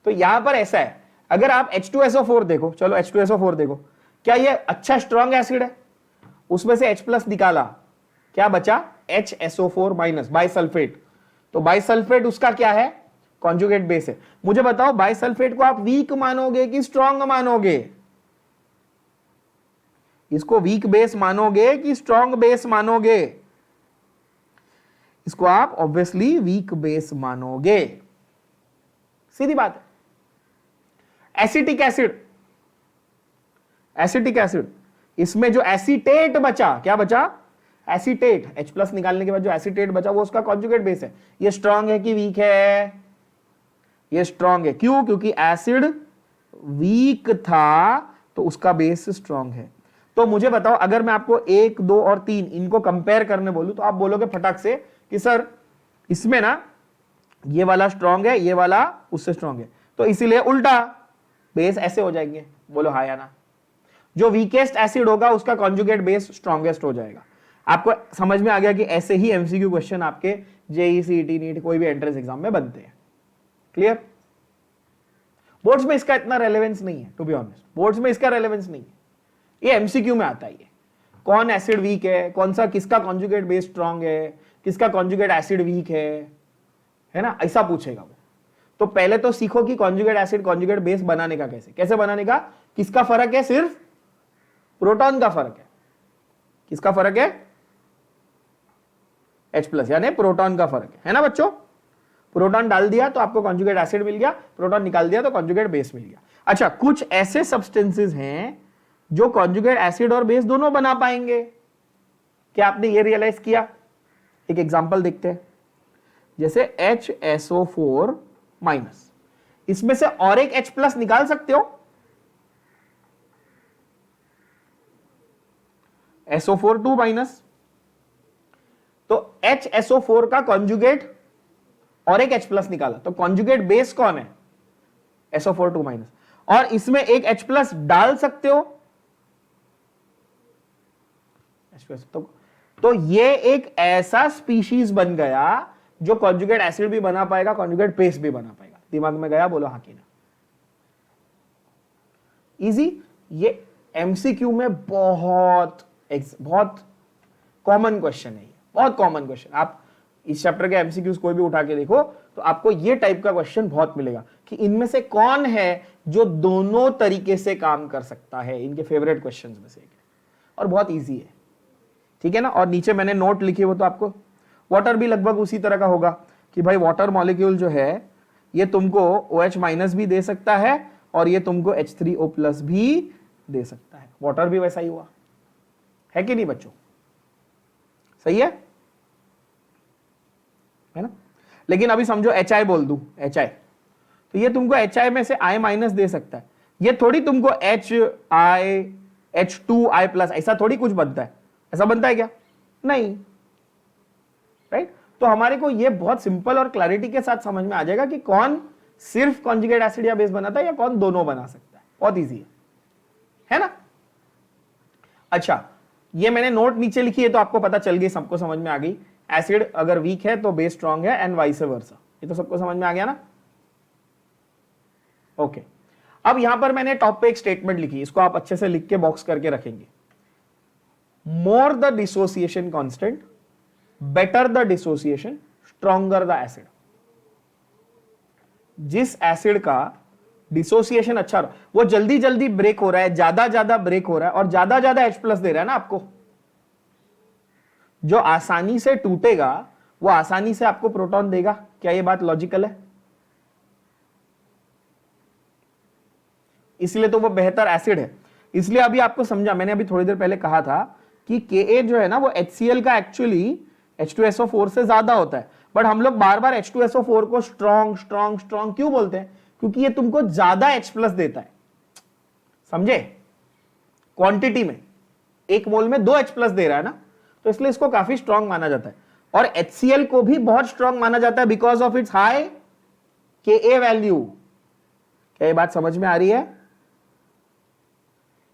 तो यहां पर ऐसा है, अगर आप H2SO4 देखो, चलो H2SO4 देखो, क्या ये अच्छा स्ट्रांग एसिड है? उसमें से H+ निकाला, क्या बचा? HSO4- bisulphate. तो बाइसल्फेट उसका क्या है? कॉन्जुगेट बेस है। मुझे बताओ, बाइसल्फेट को आप वीक मानोगे कि स्ट्रांग मानोगे? इसको वीक बेस मानोगे कि स्ट्रांग बेस मानोगे? इसको आप ऑब्वियसली वीक बेस मानोगे, सीधी बात है। एसिटिक एसिड, एसिटिक एसिड, इसमें जो एसीटेट बचा, क्या बचा? एसीटेट। H+ निकालने के बाद जो एसीटेट बचा वो उसका कॉन्जुगेट बेस है। ये स्ट्रांग है कि वीक है? ये स्ट्रांग है। क्यों? क्योंकि एसिड वीक था तो उसका बेस स्ट्रांग है। तो मुझे बताओ, अगर मैं आपको 1, 2 और 3 इनको कंपेयर करने बोलूं तो आप बोलोगे फटाक से कि सर इसमें ना ये वाला स्ट्रांग है, ये वाला उससे स्ट्रांग है, तो इसीलिए उल्टा बेस ऐसे हो जाएंगे। बोलो हाँ या ना? जो वीकेस्ट एसिड होगा उसका कॉन्जुगेट बेस स्ट्रांगेस्ट हो जाएगा। आपको समझ में आ गया कि ऐसे ही एमसीक्यू क्वेश्चन आपके जेई, सीईटी, नीट कोई भी एंट्रेंस एग्जाम में बनते हैं। क्लियर? बोर्ड्स में इसका इतना रेलेवेंस नहीं है, टू बी ऑनेस्ट, बोर्ड्स में इसका रेलेवेंस नहीं है। ये एमसीक्यू में आता है, कौन एसिड वीक है, कौन सा, किसका कॉन्जुगेट बेस स्ट्रांग है, किसका कॉन्जुगेट एसिड वीक है ना? ऐसा पूछेगा वो। तो पहले तो सीखो कि कॉन्जुगेट एसिड कॉन्जुगेट बेस बनाने का कैसे बनाने का। किसका फर्क है? सिर्फ प्रोटॉन का फर्क है। किसका फर्क है? H+, यानी प्रोटॉन का फर्क है ना बच्चों? प्रोटॉन डाल दिया तो आपको कॉन्जुगेट एसिड मिल गया, प्रोटॉन निकाल दिया तो कॉन्जुगेट बेस मिल गया। अच्छा, कुछ ऐसे सब्सटेंसेस हैं जो कॉन्जुगेट एसिड और बेस दोनों बना पाएंगे। क्या आपने ये रियलाइज किया? एक एग्जांपल देखते हैं, जैसे HSO4-, इसमें से और एक H+ निकाल सकते हो? SO4-2-, तो HSO4 का कॉन्जुगेट और एक H+ निकाला तो कॉन्जुगेट बेस कौन है? SO4-2-, और इसमें एक H+ डाल सकते हो? तो ये एक ऐसा स्पीशीज बन गया जो कॉन्जुगेट एसिड भी बना पाएगा, कॉन्जुगेट बेस भी बना पाएगा। दिमाग में गया? बोलो हाँ कि ना। इजी। ये एमसीक्यू में बहुत कॉमन क्वेश्चन है, बहुत कॉमन क्वेश्चन। आप इस चैप्टर के एमसीक्यूज कोई भी उठा के देखो तो आपको ये टाइप का क्वेश्चन बहुत मिलेगा कि इनमें से कौन है जो दोनों तरीके से काम कर सकता है। इनके फेवरेट क्वेश्चंस में से एक है और बहुत इजी है, ठीक है ना। और नीचे मैंने नोट लिखे वो तो आपको, वाटर भी लगभग उसी तरह का होगा कि भाई वाटर मॉलिक्यूल जो है ये तुमको OH माइनस भी दे सकता है और ये तुमको H3O प्लस भी दे सकता है। वाटर भी वैसा ही हुआ है कि नहीं बच्चों? सही है ना। लेकिन अभी समझो HI बोल दूं, HI, तो ये तुमको HI में से I माइनस दे सकता है। ये थोड़ी तुमको HI H2I प्लस ऐसा थोड़ी कुछ बनता है। ऐसा बनता है क्या? नहीं, राइट। तो हमारे को ये बहुत सिंपल और क्लैरिटी के साथ समझ में आ जाएगा कि कौन सिर्फ कॉन्जुगेट एसिड या बेस बनाता है या कौन दोनों बना सकता है। बहुत इजी है ना। अच्छा, ये मैंने नोट नीचे लिखी है तो आपको पता चल गई, सबको समझ में आ गई। एसिड अगर वीक है तो बेस स्ट्रांग है एंड वाइस वर्सा। ये तो सबको समझ में आ गया ना। ओके, अब यहां पर मैंने टॉप पे एक स्टेटमेंट लिखी, इसको आप अच्छे से लिख के बॉक्स करके रखेंगे। More the dissociation constant, better the dissociation, stronger the acid. जिस एसिड का डिसोसिएशन अच्छा रहा, वो जल्दी जल्दी ब्रेक हो रहा है, ज्यादा ब्रेक हो रहा है और ज्यादा H प्लस दे रहा है ना आपको, जो आसानी से टूटेगा वो आसानी से आपको प्रोटॉन देगा। क्या ये बात लॉजिकल है? इसलिए तो वो बेहतर एसिड है। इसलिए अभी आपको समझा, मैंने अभी थोड़ी देर पहले कहा था कि Ka जो है ना वो HCl का एक्चुअली H2SO4 से ज्यादा होता है, बट हम लोग बार बार H2SO4 को स्ट्रॉन्ग स्ट्रॉन्ग स्ट्रॉन्ग क्यों बोलते हैं? क्योंकि ये तुमको ज्यादा H प्लस देता है, समझे? क्वांटिटी में 1 मोल में 2 H प्लस दे रहा है ना, तो इसलिए इसको काफी स्ट्रॉन्ग माना जाता है। और HCl को भी बहुत स्ट्रॉन्ग माना जाता है because of its high Ka value. क्या ये बात समझ में आ रही है?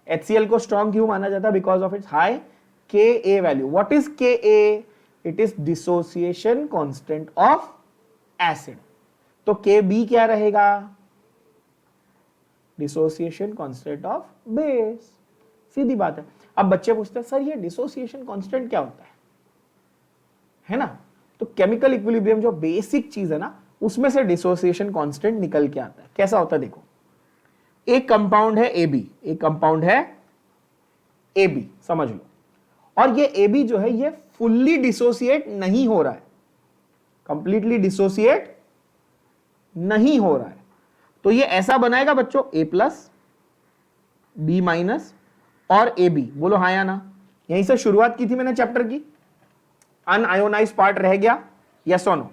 HCl को स्ट्रॉन्ग क्यों माना जाता है? Because of its high Ka value. What is Ka? It is dissociation constant of acid. तो Kb क्या रहेगा? Dissociation constant of base. सीधी बात है। अब बच्चे पूछते हैं सर ये डिसोसिएशन कांस्टेंट क्या होता है ना? तो केमिकल इक्विलिब्रियम जो बेसिक चीज है ना, उसमें से डिसोसिएशन कांस्टेंट निकल के आता है। कैसा होता है देखो, एक कंपाउंड है AB, एक कंपाउंड है AB, समझ लो। और ये AB जो है ये फुल्ली डिसोसिएट नहीं हो रहा है, कंप्लीटली डिसोसिएट नहीं हो रहा है। तो ये ऐसा बनाएगा बच्चों A प्लस B माइनस और AB। बोलो हाँ या ना। यहीं से शुरुआत की थी मैंने चैप्टर की। अनआयोनाइज्ड पार्ट रह गया, यस और नो।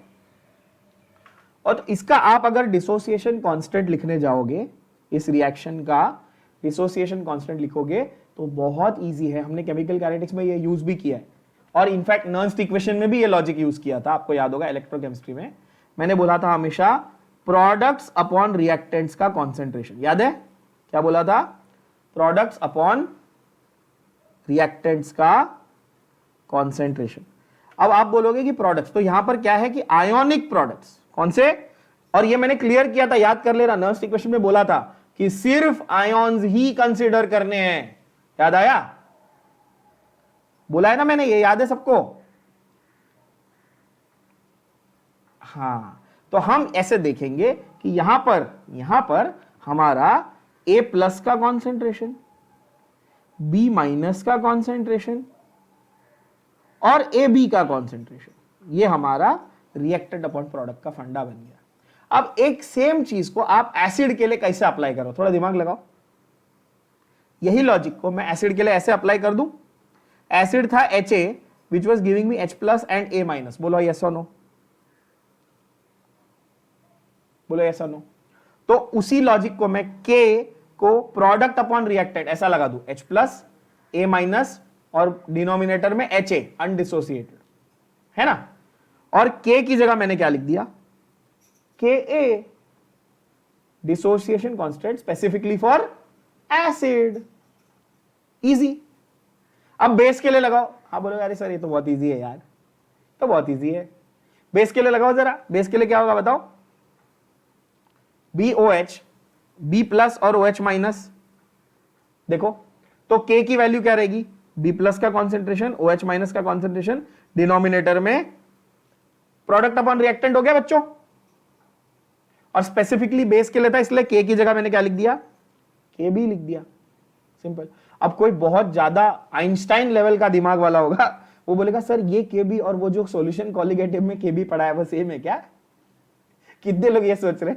और तो इसका आप अगर डिसोसिएशन कांस्टेंट लिखने जाओगे, इस रिएक्शन का डिसोसिएशन कांस्टेंट लिखोगे तो बहुत इजी है। हमने केमिकल काइनेटिक्स में ये यूज भी किया है और इनफैक्ट नर्न्स्ट इक्वेशन में भी ये लॉजिक यूज किया था। आपको याद होगा इलेक्ट्रोकेमिस्ट्री में मैंने बोला था हमेशा प्रोडक्ट्स अपॉन रिएक्टेंट्स का कॉन्सेंट्रेशन। याद है क्या बोला था? प्रोडक्ट्स अपॉन रिएक्टेंट्स का कॉन्सेंट्रेशन। अब आप बोलोगे कि प्रोडक्ट्स, तो यहां पर क्या है कि आयोनिक प्रोडक्ट्स कौन से? और ये मैंने क्लियर किया था, याद कर लेना। नर्स इक्वेशन में बोला था कि सिर्फ आयोन्स ही कंसीडर करने हैं। याद आया? बोला है ना मैंने, ये याद है सबको? हाँ, तो हम ऐसे देखेंगे कि यहां पर हमारा A प्लस का कॉन्सेंट्रेशन, B माइनस का कॉन्सेंट्रेशन और AB का कॉन्सेंट्रेशन, ये हमारा रिएक्टेंट अपॉन प्रोडक्ट का फंडा बन गया। अब एक सेम चीज को आप एसिड के लिए कैसे अप्लाई करो? थोड़ा दिमाग लगाओ। यही लॉजिक को मैं एसिड के लिए ऐसे अप्लाई कर दूं। एसिड था Ha which was giving me H plus and A minus. बोलो यस और नो, बोलो यस और नो। तो उसी लॉजिक को मैं K को प्रोडक्ट अपॉन रिएक्टेंट ऐसा लगा दूं, H प्लस A माइनस और डिनोमिनेटर में Ha अनडिसोसिएटेड, है ना। और K की जगह मैंने क्या लिख दिया? Ka, dissociation constant specifically for acid. Easy. अब बेस के लिए लगाओ। हाँ बोलो यार सर ये तो बहुत इजी है यार, तो बहुत इजी है। बेस के लिए लगाओ जरा, बेस के लिए क्या होगा बताओ, BOH, B प्लस और OH माइनस। देखो तो K की वैल्यू क्या रहेगी, B प्लस का कॉन्सेंट्रेशन, OH माइनस का कॉन्सेंट्रेशन, डिनोमिनेटर में प्रोडक्ट अपॉन रिएक्टेंट हो गया बच्चों। और स्पेसिफिकली बेस के लिए था, इसलिए K की जगह मैंने क्या लिख दिया, KB लिख दिया, सिंपल। अब कोई बहुत ज्यादा आइंस्टाइन लेवल का दिमाग वाला होगा, वो बोलेगा सर ये KB और वो जो सॉल्यूशन कॉलिगेटिव में KB पढ़ा है वो सेम है क्या? कितने लोग ये सोच रहे?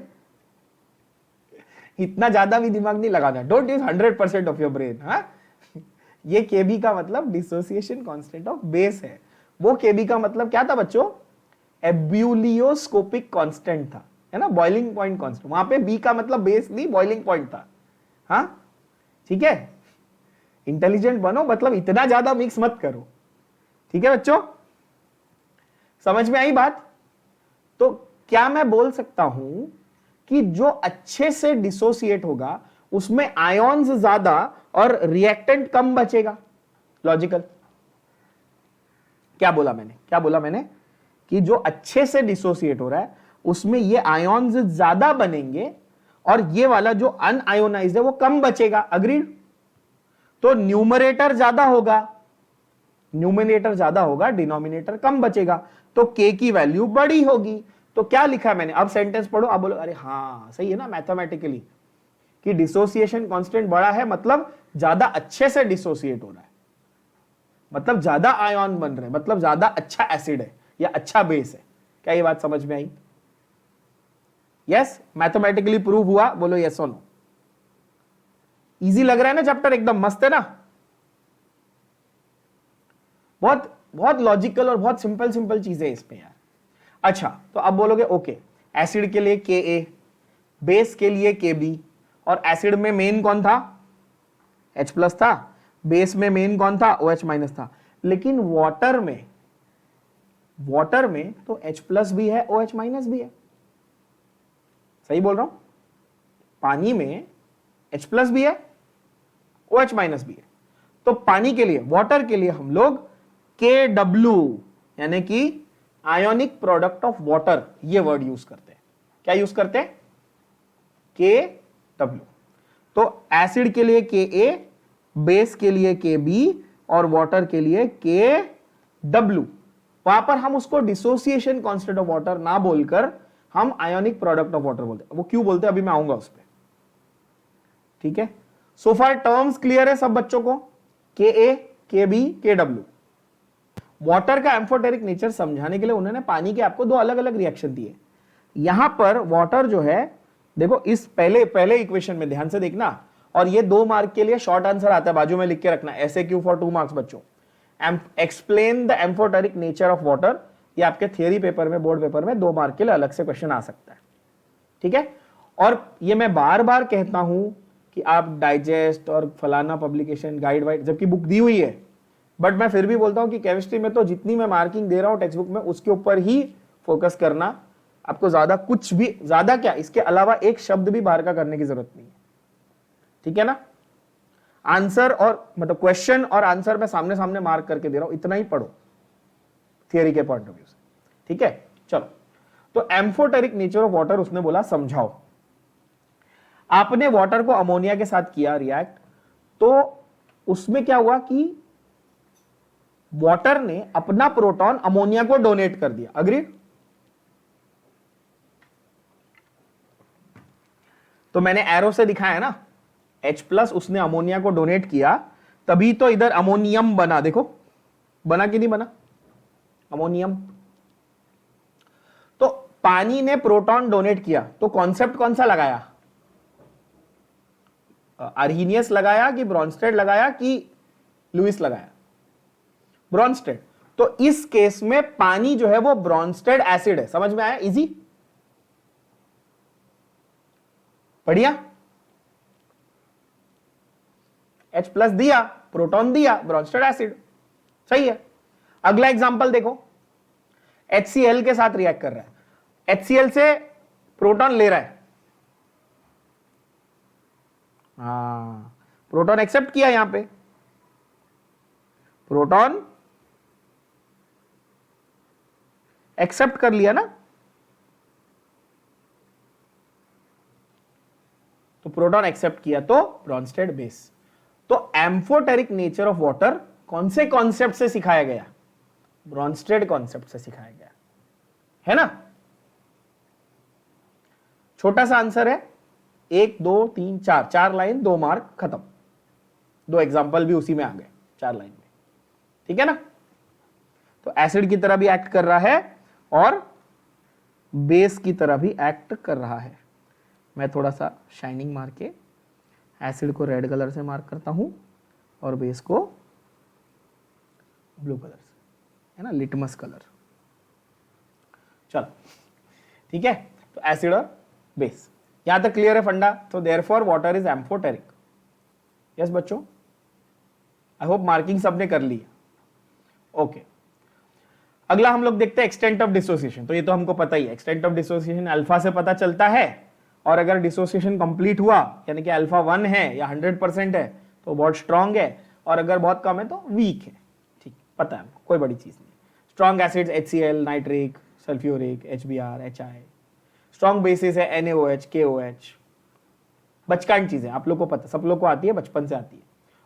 इतना ज्यादा भी दिमाग नहीं लगाना, don't use 100% of your brain. हाँ, ये KB का मतलब डिसोसिएशन कांस्टेंट ऑफ बेस है। वो KB का मतलब क्या था बच्चों, एब्यूलियोस्कोपिक कांस्टेंट था, है ना, बॉइलिंग पॉइंट कांस्टेंट। वहां पे B का मतलब बेस नहीं, बॉइलिंग पॉइंट था। हाँ ठीक है, इंटेलिजेंट बनो, मतलब इतना ज्यादा मिक्स मत करो, ठीक है बच्चों, समझ में आई बात? तो क्या मैं बोल सकता हूं कि जो अच्छे से डिसोसिएट होगा उसमें आयोन्स ज्यादा और रिएक्टेंट कम बचेगा? लॉजिकल। क्या बोला मैंने, क्या बोला मैंने कि जो अच्छे से डिसोसिएट हो रहा है उसमें ये आयोन्स ज्यादा बनेंगे और ये वाला जो अनआयोनाइज्ड है वो कम बचेगा। अग्रीड? तो न्यूमरेटर ज्यादा होगा, न्यूमिनेटर ज्यादा होगा, डिनोमिनेटर कम बचेगा, तो K की वैल्यू बड़ी होगी। तो क्या लिखा है मैंने, अब सेंटेंस पढ़ो, अब बोलो अरे हाँ सही है ना मैथमेटिकली, कि डिसोसिएशन कांस्टेंट बड़ा है मतलब ज्यादा अच्छे से डिसोसिएट हो रहा है, मतलब ज्यादा आयन बन रहे हैं, मतलब ज्यादा अच्छा एसिड है या अच्छा बेस है। क्या ये बात समझ में आई? यस, मैथमेटिकली प्रूव हुआ, बोलो यस और नो। इजी लग रहा है ना चैप्टर, एकदम मस्त है ना, बहुत बहुत लॉजिकल और बहुत सिंपल सिंपल चीजें इसमें यार। अच्छा तो अब बोलोगे ओके, एसिड के लिए Ka, बेस के लिए Kb, और एसिड में मेन कौन था, H प्लस था, बेस में मेन कौन था, OH माइनस था। लेकिन वाटर में तो H प्लस भी है, OH माइनस भी है, सही बोल रहा हूं? पानी में H प्लस भी है, OH माइनस भी है। तो पानी के लिए, वाटर के लिए हम लोग KW यानी कि आयोनिक प्रोडक्ट ऑफ वाटर ये वर्ड यूज करते हैं। क्या यूज करते हैं? KW। तो एसिड के लिए Ka, बेस के लिए Kb और वाटर के लिए KW। वहां पर हम उसको डिसोसिएशन कांस्टेंट ऑफ वाटर ना बोलकर हम आयोनिक प्रोडक्ट ऑफ वाटर बोलते हैं। वो क्यों बोलते हैं अभी मैं आऊंगा उस पर, ठीक है? सो फार टर्म्स क्लियर है सब बच्चों को, Ka, Kb, KW। वाटर का एम्फोटेरिक नेचर समझाने के लिए उन्होंने पानी के आपको दो अलग अलग रिएक्शन दिए। यहां पर वाटर जो है, देखो इस पहले इक्वेशन में ध्यान से देखना, और ये 2 मार्क के लिए शॉर्ट आंसर आता है, बाजू में लिख के रखना, ऐसे क्यू फॉर 2 मार्क्स बच्चों। Explain the amphoteric nature of water, ये आपके थियरी पेपर में, बोर्ड पेपर में 2 मार्क के लिए अलग से क्वेश्चन आ सकता है, ठीक है? और ये मैं बार बार कहता हूं कि आप डाइजेस्ट और फलाना पब्लिकेशन गाइड वाइड, जबकि बुक दी हुई है, बट मैं फिर भी बोलता हूं कि केमिस्ट्री में तो जितनी मैं मार्किंग दे रहा हूं टेक्स्ट बुक में उसके ऊपर ही फोकस करना। आपको ज्यादा कुछ भी, ज्यादा क्या, इसके अलावा एक शब्द भी बाहर का करने की जरूरत नहीं है, ठीक है ना? आंसर और मतलब क्वेश्चन और आंसर मैं सामने सामने मार्क करके दे रहा हूं, इतना ही पढ़ो थियरी के पॉइंट ऑफ व्यू से, ठीक है? चलो, तो एम्फोटेरिक नेचर ऑफ वाटर उसने बोला समझाओ। आपने वाटर को अमोनिया के साथ किया रिएक्ट, तो उसमें क्या हुआ कि वाटर ने अपना प्रोटॉन अमोनिया को डोनेट कर दिया। अग्रीड? तो मैंने एरो से दिखाया ना, H प्लस उसने अमोनिया को डोनेट किया, तभी तो इधर अमोनियम बना। देखो बना कि नहीं बना अमोनियम? तो पानी ने प्रोटॉन डोनेट किया, तो कॉन्सेप्ट कौन सा लगाया? अर्हीनियस लगाया कि ब्रॉन्स्टेड लगाया कि लुइस लगाया? ब्रॉन्स्टेड। तो इस केस में पानी जो है वो ब्रॉन्स्टेड एसिड है। समझ में आया? इजी, बढ़िया। H प्लस दिया, प्रोटॉन दिया, ब्रॉन्स्टेड एसिड, सही है। अगला एग्जांपल देखो, HCl के साथ रिएक्ट कर रहा है, HCl से प्रोटॉन ले रहा है, प्रोटॉन एक्सेप्ट किया, यहां पे प्रोटॉन एक्सेप्ट कर लिया ना, तो प्रोटॉन एक्सेप्ट किया तो ब्रॉन्स्टेड बेस। तो एम्फोटेरिक नेचर ऑफ वाटर कौन से कॉन्सेप्ट से सिखाया गया? ब्रॉन्स्टेड कॉन्सेप्ट से सिखाया गया, है ना। छोटा सा आंसर है, 1 2 3 4, 4 लाइन 2 मार्क, खत्म। 2 एग्जाम्पल भी उसी में आ गए 4 लाइन में, ठीक है ना। तो एसिड की तरह भी एक्ट कर रहा है और बेस की तरह भी एक्ट कर रहा है। मैं थोड़ा सा शाइनिंग मार के एसिड को रेड कलर से मार्क करता हूं और बेस को ब्लू कलर से, है ना, लिटमस कलर। चलो ठीक है, तो एसिड और बेस यहां तक क्लियर है फंडा। तो therefore water is amphoteric. Yes बच्चों, आई होप मार्किंग सबने कर ली। ओके, अगला हम लोग देखते हैं एक्सटेंट ऑफ डिसोसिएशन। तो ये तो हमको पता ही है, एक्सटेंट ऑफ डिसोसिएशन अल्फा से पता चलता है, और अगर डिसोसिएशन कंप्लीट हुआ यानी कि अल्फा 1 है या 100% है तो बहुत स्ट्रांग है, और अगर बहुत कम है तो वीक है। ठीक, पता है, कोई बड़ी चीज नहीं। Strong acids HCl, nitric, sulphuric, HBr, HI। Strong basis है NaOH, KOH। बचकान चीजें आप लोग को पता, सब लोग को आती है, बचपन से आती है।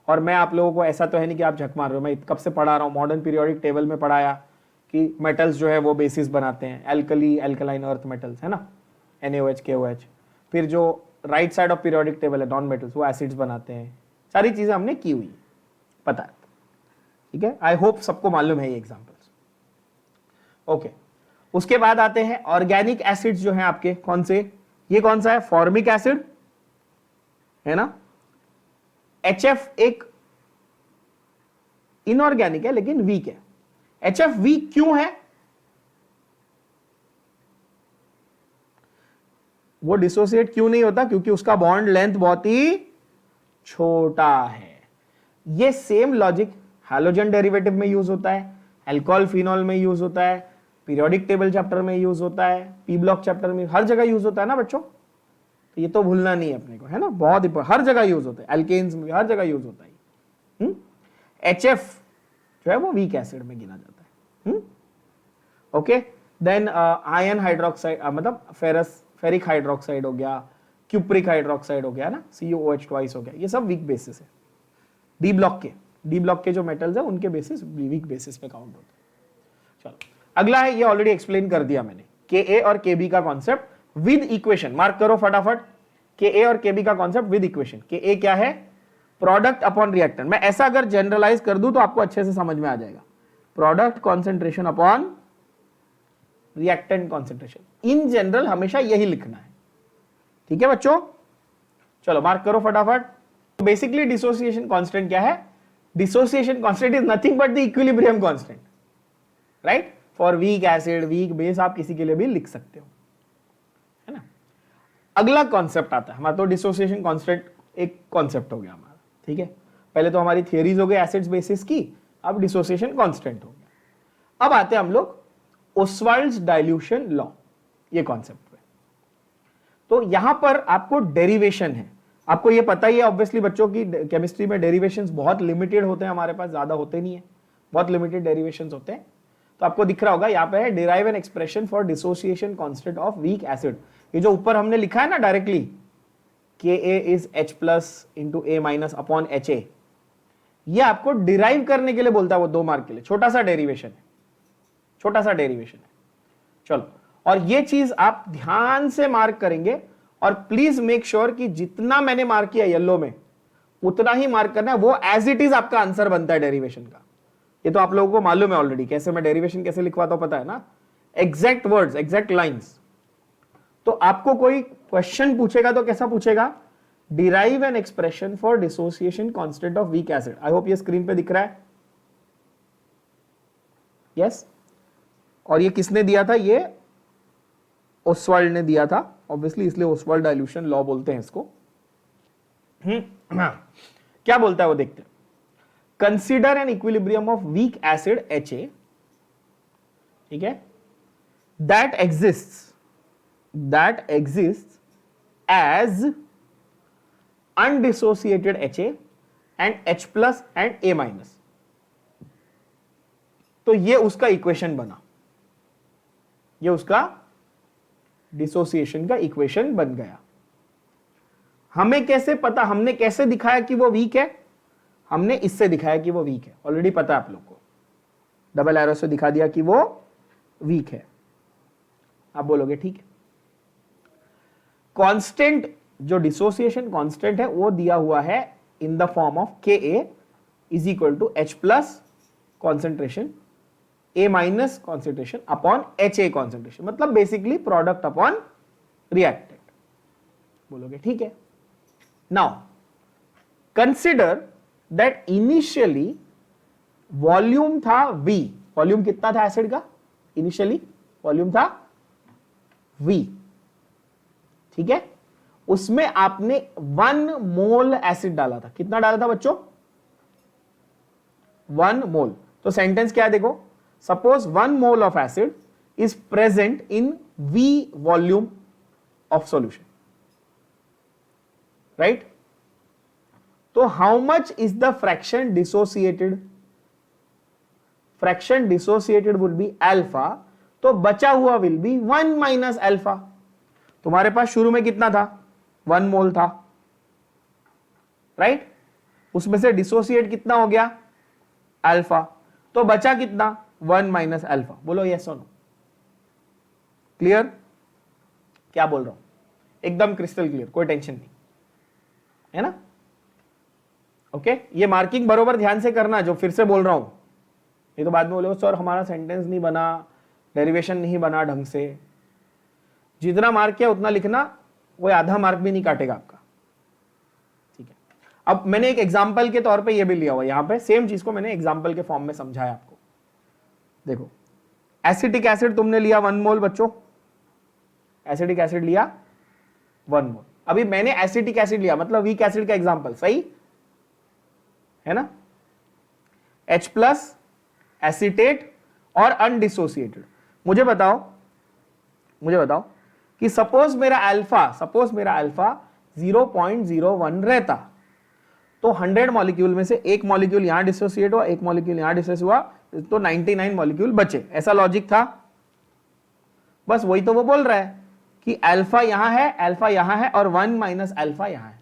और मैं आप लोगों को, ऐसा तो है नहीं कि आप झक मार रहे हो, मैं कब से पढ़ा रहा हूँ, मॉडर्न पीरियोडिक टेबल में पढ़ाया कि मेटल्स जो है वो बेसिस बनाते हैं, एल्कली एल्कलाइन अर्थ मेटल्स, है ना, NaOH, KOH। फिर जो right side of periodic table है नॉन मेटल्स, वो एसिड्स बनाते हैं। सारी चीजें हमने की हुई, पता है, ठीक है। आई होप सबको मालूम है ये एग्जांपल्स। ओके, उसके बाद आते हैं ऑर्गेनिक एसिड्स जो हैं आपके, कौन से? ये कौन सा है? फॉर्मिक एसिड, है ना। HF एक इनऑर्गेनिक है लेकिन वीक है। HF वीक क्यों है? वो डिसोसिएट क्यों नहीं होता? क्योंकि उसका बॉन्ड लेंथ बहुत ही छोटा है। ये सेम लॉजिक हैलोजन डेरिवेटिव में यूज होता है, अल्कोहल फिनॉल में यूज होता है, पीरियोडिक टेबल चैप्टर में यूज होता है, पी ब्लॉक चैप्टर में, हर जगह यूज होता है ना बच्चों। तो ये तो भूलना नहीं है अपने को, है ना, बहुत ही हर जगह यूज होता है, एल्केन्स में हर जगह यूज होता है। HF जो है वो वीक एसिड में गिना जाता है। ओके, देन आयन हाइड्रोक्साइड, मतलब फेरिक हाइड्रोक्साइड हो गया, क्यूप्रिक हाइड्रोक्साइड हो गया ना, CuOH ट्वाइस हो गया, ये सब वीक बेसिस है। डी ब्लॉक के जो मेटल्स है उनके बेसिस वीक बेसिस पे काउंट होते हैं। चलो अगला है, ये ऑलरेडी एक्सप्लेन कर दिया मैंने, Ka और Kb का कॉन्सेप्ट विद इक्वेशन। मार्क करो फटाफट, Ka और Kb का कॉन्सेप्ट विद इक्वेशन। Ka क्या है? Product upon reactant. मैं ऐसा अगर जनरलाइज कर दूं तो आपको अच्छे से समझ में आ जाएगा। Product concentration upon reactant concentration. In general हमेशा यही लिखना है, ठीक है बच्चों। चलो मार्क करो फटाफट। बेसिकली डिसोसिएशन कांस्टेंट क्या है? Dissociation constant is nothing but the equilibrium constant, right. For weak acid, weak base, आप किसी के लिए भी लिख सकते हो, है ना। अगला कॉन्सेप्ट आता है हमारा, तो डिसोसिएशन कांस्टेंट एक कॉन्सेप्ट हो गया हमारा, ठीक है। पहले तो हमारी थियरीज हो गई एसिड्स बेसिस की, अब डिसोसिएशन कांस्टेंट हो गया। अब आते हैं हम लोग ओस्वाल्ड्स डाइल्यूशन लॉ, ये कॉन्सेप्ट पे। तो यहां पर आपको डेरिवेशन है, आपको ये पता ही है ऑब्वियसली बच्चों की केमिस्ट्री में डेरिवेशंस बहुत लिमिटेड होते हैं, हमारे पास ज्यादा होते नहीं है, बहुत लिमिटेड डेरिवेशंस होते हैं। तो आपको दिख रहा होगा यहाँ पे है derive an expression for dissociation constant of weak acid. ये जो ऊपर हमने लिखा है ना directly, Ka is H plus into A minus upon HA, ये आपको डिराइव करने के लिए बोलता है वो 2 मार्क के लिए। छोटा सा डेरिवेशन है, छोटा सा डेरिवेशन है। चलो, और ये चीज आप ध्यान से मार्क करेंगे, और प्लीज मेक श्योर कि जितना मैंने मार्क किया येलो में उतना ही मार्क करना है, वो एज इट इज आपका आंसर बनता है डेरिवेशन का। ये तो आप लोगों को मालूम है ऑलरेडी, कैसे मैं डेरिवेशन कैसे लिखवाता हूं पता है ना, एग्जैक्ट वर्ड्स, एग्जैक्ट लाइंस। तो आपको कोई क्वेश्चन पूछेगा तो कैसा पूछेगा? Derive an expression for dissociation constant of weak acid. I hope ये स्क्रीन पे दिख रहा है, यस। और ये किसने दिया था? ये ओस्वाल्ड ने दिया था ऑब्वियसली, इसलिए ओस्वाल्ड डाइल्यूशन लॉ बोलते हैं इसको। क्या बोलता है वो देखते हैं। Consider an equilibrium of weak acid HA, ठीक है, that exists as undissociated HA and H plus and A minus। तो ये उसका इक्वेशन बना, ये उसका डिसोसिएशन का इक्वेशन बन गया। हमें कैसे पता, हमने कैसे दिखाया कि वो वीक है? हमने इससे दिखाया कि वो वीक है, ऑलरेडी पता है आप लोग को, डबल एरो से दिखा दिया कि वो वीक है। आप बोलोगे ठीक है। कांस्टेंट, जो डिसोसिएशन कांस्टेंट है वो दिया हुआ है in the form of Ka is equal to H plus concentration A minus concentration upon HA concentration, मतलब बेसिकली प्रोडक्ट अपॉन रिएक्टेंट। बोलोगे ठीक है। Now consider that initially volume था V। वॉल्यूम कितना था एसिड का? इनिशियली वॉल्यूम था V, ठीक है। उसमें आपने 1 मोल एसिड डाला था। कितना डाला था बच्चों? 1 मोल। तो सेंटेंस क्या है देखो, suppose 1 mole of acid is present in V volume of solution, right. तो how much is the fraction dissociated? Fraction dissociated will be alpha, तो बचा हुआ विल बी 1 माइनस अल्फा। तुम्हारे पास शुरू में कितना था? 1 मोल था, राइट। उसमें से डिसोसिएट कितना हो गया? अल्फा। तो बचा कितना? 1 माइनस अल्फा। बोलो यस और नो। क्लियर? क्या बोल रहा हूं? एकदम क्रिस्टल क्लियर, कोई टेंशन नहीं है ना। ओके, ये मार्किंग बरोबर ध्यान से करना जो फिर से बोल रहा हूं। ये तो बाद में बोले सर हमारा सेंटेंस नहीं बना, डेरिवेशन नहीं बना ढंग से। जितना मार्क किया उतना लिखना, वो आधा मार्क भी नहीं काटेगा आपका, ठीक है। अब मैंने एक एग्जांपल के तौर पे ये भी लिया हुआ, यहां पे सेम चीज को मैंने एग्जांपल के फॉर्म में समझाया आपको। देखो, एसिटिक एसिड तुमने लिया 1 मोल बच्चों, एसिटिक एसिड लिया 1 मोल। अभी मैंने एसिटिक एसिड लिया, मतलब वीक एसिड का एग्जांपल, सही है ना। H प्लस एसिटेट और अनडिसोसिएटेड। मुझे बताओ कि सपोज मेरा अल्फा 0.01 रहता, तो 100 मॉलिक्यूल में से एक मॉलिक्यूल यहां डिसोसिएट हुआ, एक मॉलिक्यूल यहां डिसोसिएट हुआ, तो 99 मॉलिक्यूल बचे। ऐसा लॉजिक था। बस वही तो वो बोल रहा है कि अल्फा यहां है और 1 माइनस अल्फा यहां है,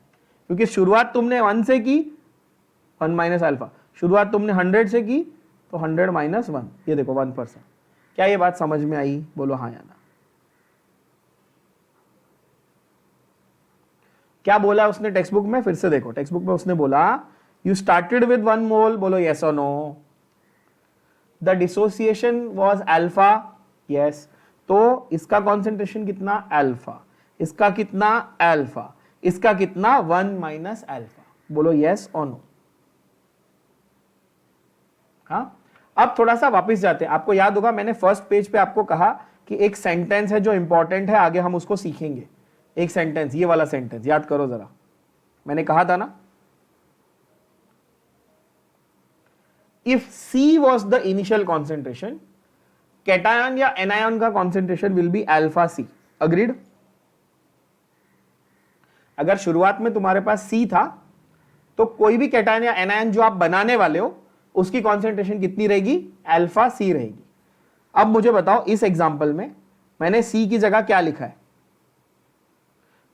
क्योंकि शुरुआत तुमने 1 से की, 1 माइनस अल्फा। शुरुआत तुमने 100 से की, तो 100 माइनस 1, ये देखो 1%। क्या ये बात समझ में आई? बोलो हाँ या ना। क्या बोला उसने टेक्स्ट बुक में? फिर से देखो, टेक्स्ट बुक में उसने बोला यू स्टार्टेड विद 1 मोल। बोलो यस और no. The dissociation was alpha, yes. तो इसका कॉन्सेंट्रेशन कितना? अल्फा। इसका कितना? अल्फा। इसका कितना? 1 माइनस अल्फा। बोलो यस और नो। हाँ, अब थोड़ा सा वापस जाते हैं। आपको याद होगा मैंने फर्स्ट पेज पे आपको कहा कि एक सेंटेंस है जो इंपॉर्टेंट है, आगे हम उसको सीखेंगे। एक सेंटेंस, ये वाला सेंटेंस याद करो जरा, मैंने कहा था ना, if C was the initial concentration, cation या एनायन का concentration will be alpha C। Agreed? अगर शुरुआत में तुम्हारे पास C था, तो कोई भी कैटायन या एनायन जो आप बनाने वाले हो उसकी कॉन्सेंट्रेशन कितनी रहेगी? अल्फा C रहेगी। अब मुझे बताओ, इस एग्जांपल में मैंने C की जगह क्या लिखा है?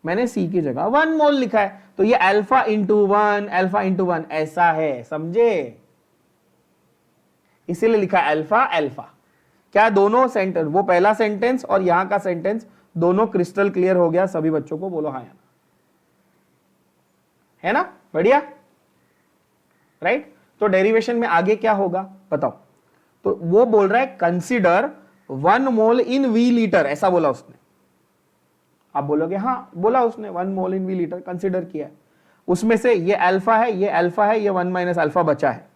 मैंने C की जगह 1 मोल लिखा है, तो ये अल्फा इंटू 1 ऐसा है, समझे? इसीलिए लिखा अल्फा अल्फा। क्या दोनों सेंटेंस, वो पहला सेंटेंस और यहां का सेंटेंस, दोनों क्रिस्टल क्लियर हो गया सभी बच्चों को? बोलो हाँ या ना। है ना? बढ़िया, राइट। तो डेरिवेशन में आगे क्या होगा बताओ। तो वो बोल रहा है कंसीडर 1 मोल इन V लीटर, ऐसा बोला उसने। आप बोलोगे हाँ, बोला उसने 1 मोल इन V लीटर कंसीडर किया है। उसमें से ये अल्फा है, ये 1 माइनस अल्फा बचा है।